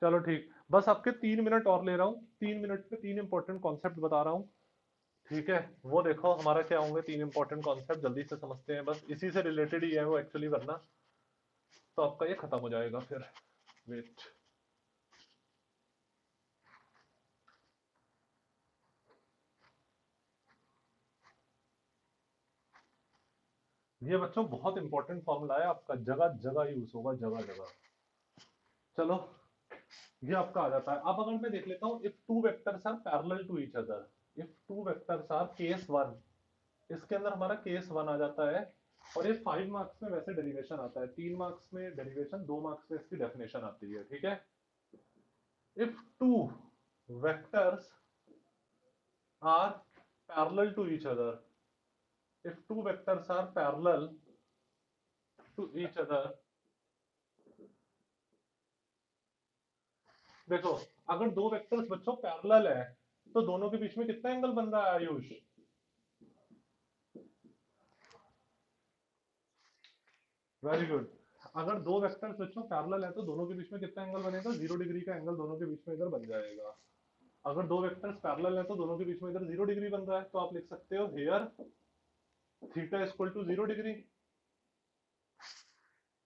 चलो ठीक, बस आपके 3 मिनट और ले रहा हूँ। 3 मिनट में 3 इंपॉर्टेंट कॉन्सेप्ट बता रहा हूँ। ठीक है, वो देखो हमारा क्या होंगे 3 इंपॉर्टेंट कॉन्सेप्ट, जल्दी से समझते हैं, बस इसी से रिलेटेड ही है वो एक्चुअली, वरना तो आपका ये खत्म हो जाएगा फिर। वेट, ये बच्चों बहुत इंपॉर्टेंट फॉर्मूला है आपका, जगह जगह यूज होगा, जगह जगह। चलो, ये आपका आ जाता है। अब अगर मैं देख लेता हूँ, if two vectors are parallel to each other, if two vectors are case one, इसके अंदर हमारा केस वन आ जाता है। और ये 5 मार्क्स में वैसे डेरिवेशन आता है, 3 मार्क्स में डेरिवेशन, 2 मार्क्स में इसकी डेफिनेशन आती है। ठीक है, if two vectors are parallel to each other, if two vectors are parallel to each other, देखो अगर दो वेक्टर्स बच्चों पैरेलल है तो दोनों के बीच में कितना एंगल बन रहा है आयुष? Very good. अगर दो वेक्टर्स बच्चों पैरेलल है तो दोनों के बीच में कितना एंगल बनेगा? 0 डिग्री का एंगल दोनों के बीच में इधर बन जाएगा। अगर दो वेक्टर्स पैरेलल है तो दोनों के बीच में इधर 0 डिग्री बन रहा है, तो आप लिख सकते हो here theta is equal to 0 degree.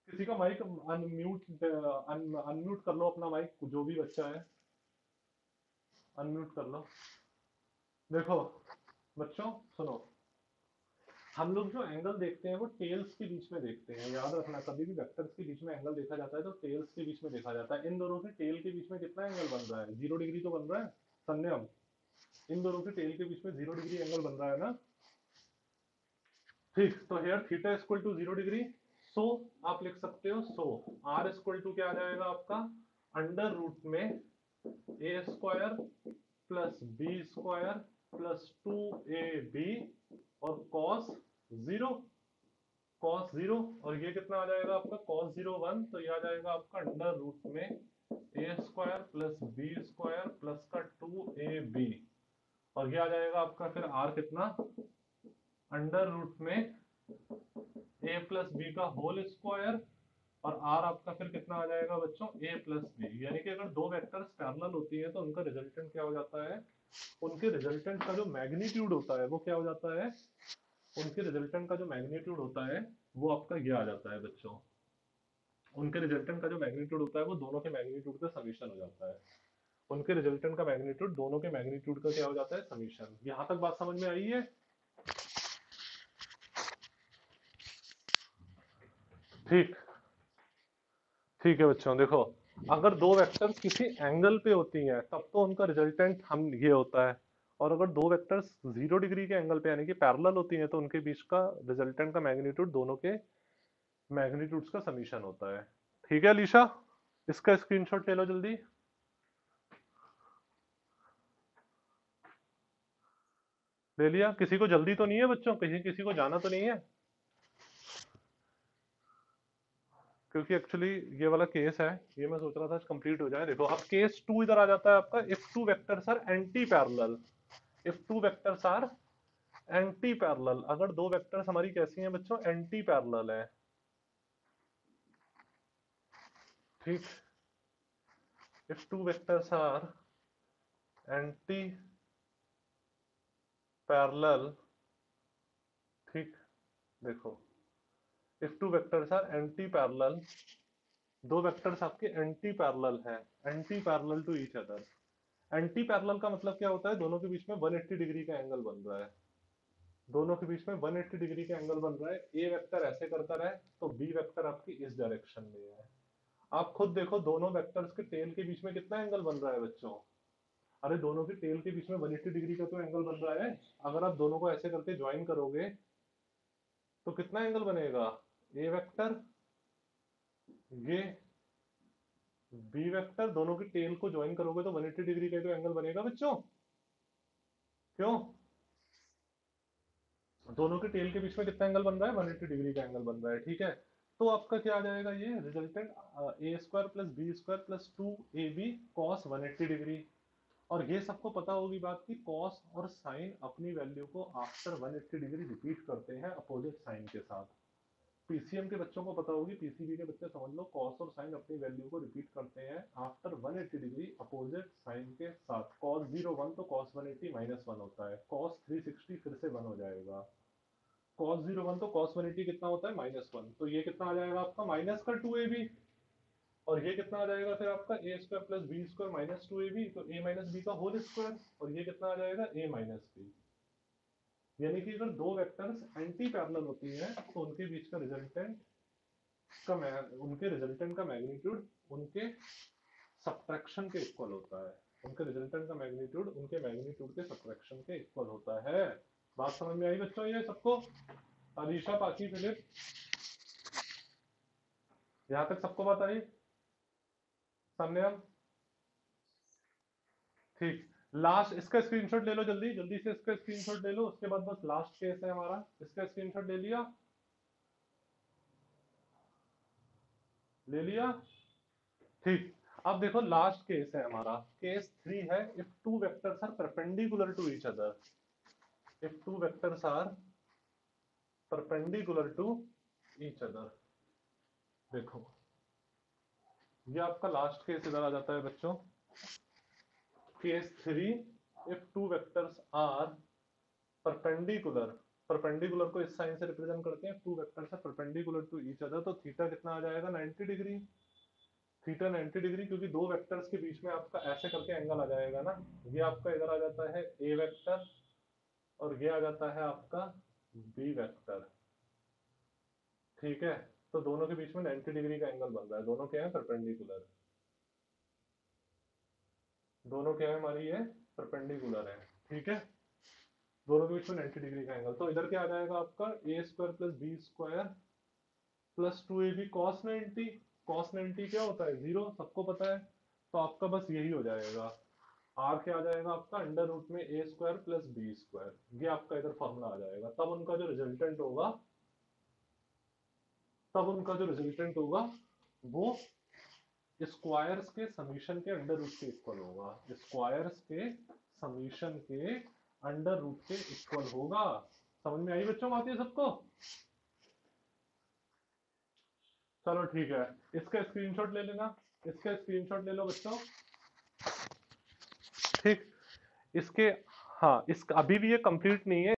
किसी का माइक अनम्यूट, अनम्यूट कर लो अपना माइक, जो भी बच्चा है अनम्यूट कर लो। देखो बच्चों सुनो, हम लोग जो एंगल देखते हैं वो टेल्स के बीच में देखते हैं, याद रखना, कभी भी वेक्टर्स के बीच में एंगल देखा जाता है तो टेल्स के बीच में देखा जाता है। इन दोनों के टेल के बीच में कितना एंगल बन रहा है? 0 डिग्री तो बन रहा है संयम। इन दोनों के टेल के बीच में 0 डिग्री एंगल बन रहा है ना। ठीक, तो here theta equal to 0 degree. So आप लिख सकते हो, सो आर इक्वल टू क्या आ जाएगा आपका? अंडर रूट में A square plus B square plus 2ab और कॉस जीरो, कॉस जीरो, और ये कितना आ जाएगा आपका? कॉस 0 1, तो ये आ जाएगा आपका अंडर रूट में A square plus B square plus का 2ab, और ये आ जाएगा आपका फिर आर कितना? अंडर रूट में ए प्लस बी का होल स्क्वायर, और आर आपका फिर कितना आ जाएगा बच्चों? ए प्लस बी। यानी कि अगर दो वेक्टर्स पैरेलल होती है तो उनका रिजल्टेंट क्या हो जाता है? उनके रिजल्टेंट का जो मैग्नीट्यूड होता है वो क्या हो जाता है? उनके रिजल्टेंट का जो मैग्नीट्यूड होता है वो आपका ये आ जाता है बच्चों। उनके रिजल्टेंट का जो मैग्नीट्यूड होता है वो दोनों के मैग्नीट्यूड का समीशन हो जाता है। उनके रिजल्टेंट का मैग्नीट्यूड दोनों के मैग्नीट्यूड का क्या हो जाता है? समीशन। यहां तक बात समझ में आई है? ठीक, ठीक है बच्चों, देखो अगर दो वेक्टर्स किसी एंगल पे होती हैं तब तो उनका रिजल्टेंट हम ये होता है, और अगर दो वेक्टर्स 0 डिग्री के एंगल पे यानी कि पैरेलल होती हैं तो उनके बीच का रिजल्टेंट का मैग्नीट्यूड दोनों के मैग्नीट्यूड्स का समीशन होता है। ठीक है अलीशा, इसका स्क्रीनशॉट ले लो जल्दी। ले लिया? किसी को जल्दी तो नहीं है बच्चों? कहीं किसी को जाना तो नहीं है? क्योंकि एक्चुअली ये वाला केस है, ये मैं सोच रहा था कंप्लीट हो जाए। देखो अब केस 2 इधर आ जाता है आपका, if two vectors are anti parallel, if two vectors are anti parallel, अगर दो वेक्टर्स हमारी कैसी हैं बच्चों? एंटी पैरेलल है। ठीक, if two vectors are anti parallel, ठीक, देखो if two vectors are anti parallel, दो वेक्टर्स आपके एंटी पैरेलल हैं, anti parallel to each other. Anti parallel का मतलब क्या होता है? दोनों के बीच में 180 डिग्री का एंगल बन रहा है, दोनों के बीच में 180 डिग्री का एंगल बन रहा है। ए वेक्टर ऐसे करता रहे तो बी वेक्टर आपकी इस डायरेक्शन में है। आप खुद देखो दोनों वेक्टर्स के टेल के बीच में कितना एंगल बन रहा है बच्चों? अरे दोनों के टेल के बीच में 180 डिग्री का तो एंगल बन रहा है। अगर आप दोनों को ऐसे करके ज्वाइन करोगे तो कितना एंगल बनेगा, ए वेक्टर, ये बी वेक्टर, दोनों की टेल को ज्वाइन करोगे तो 180 डिग्री का तो एंगल बनेगा बच्चों। क्यों, दोनों के टेल के बीच में कितना एंगल बन रहा है, 180 डिग्री का एंगल बन रहा है। ठीक है, तो आपका क्या आ जाएगा, ये resultant A square plus B square plus 2ab cos 180 degree. और ये सबको पता होगी बात की कॉस और साइन अपनी वैल्यू को आफ्टर 180 डिग्री रिपीट करते हैं अपोजिट साइन के साथ। पीसीएम के बच्चों को पता होगी, पीसीबी के बच्चे समझ लो, कॉस और साइन अपनी वैल्यू को रिपीट करते हैं आफ्टर 180 डिग्री अपोजिट साइन के साथ। कॉस 0 1 तो कॉस 180 -1 होता है, कॉस 360 फिर से 1 हो जाएगा, cos 0 1 तो cos 180 कितना होता है, -1, तो ये कितना आ जाएगा आपका माइनस का 2ab। और ये कितना आ जाएगा फिर आपका A square plus B square minus 2ab, तो a माइनस बी का होल स्क्वायर, और ये कितना आ जाएगा a माइनस बी। यानी कि अगर दो वेक्टर्स एंटी पैरेलल होती हैं तो उनके बीच का रिजल्टेंट उनके रिजल्टेंट का मैग्नीट्यूड उनके सब्ट्रैक्शन के इक्वल होता है। उनके रिजल्टेंट का मैग्नीट्यूड उनके मैग्नीट्यूड के सब्ट्रैक्शन के इक्वल होता है। बात समझ में आई बच्चों ये सबको, अलीशा, पाकी, फिलिप, यहाँ तक सबको बात आई, संयम, ठीक। लास्ट इसका स्क्रीनशॉट ले लो, जल्दी जल्दी से इसका स्क्रीनशॉट ले लो, उसके बाद बस लास्ट केस है हमारा, इसका स्क्रीनशॉट ले लिया, ले लिया, ठीक। अब देखो लास्ट केस है हमारा, केस 3 है, if two vectors are perpendicular to each other, if two vectors are perpendicular to each other. देखो ये आपका लास्ट केस इधर आ जाता है बच्चों, case 3, if two vectors are perpendicular, perpendicular को इस साइन से रिप्रेजेंट करते हैं, two vectors are perpendicular to each other, तो थीटा कितना आ जाएगा, 90 डिग्री, थीटा 90 डिग्री, क्योंकि दो वेक्टर्स के बीच में आपका ऐसे करके एंगल आ जाएगा ना, ये आपका इधर आ जाता है ए वेक्टर और ये आ जाता है आपका बी वेक्टर। ठीक है, तो दोनों के बीच में 90 डिग्री का एंगल बन रहा है, दोनों क्या है, परपेंडिकुलर, दोनों क्या है हमारी, ये परपेंडिकुलर है। ठीक है, दोनों के बीच में 90 डिग्री का एंगल, तो इधर क्या आ जाएगा आपका A square plus B square plus 2ab cos 90, cos 90 क्या होता है, 0, सबको पता है, तो आपका बस यही हो जाएगा, आर क्या आ जाएगा आपका अंडर रूट में A square plus B square, ये आपका इधर फॉर्मूला आ जाएगा। तब उनका जो रिजल्टेंट होगा, तब उनका जो रिजल्टेंट होगा वो स्क्वायर्स के समीशन के अंडर रूट के इक्वल होगा, स्क्वायर्स के समीशन के अंडर रूट के इक्वल होगा। समझ में आई बच्चों, बात है सबको, चलो ठीक है, इसका स्क्रीनशॉट ले लेना, इसका स्क्रीनशॉट ले लो बच्चों, ठीक। इसके, हाँ, इसका अभी भी ये कंप्लीट नहीं है।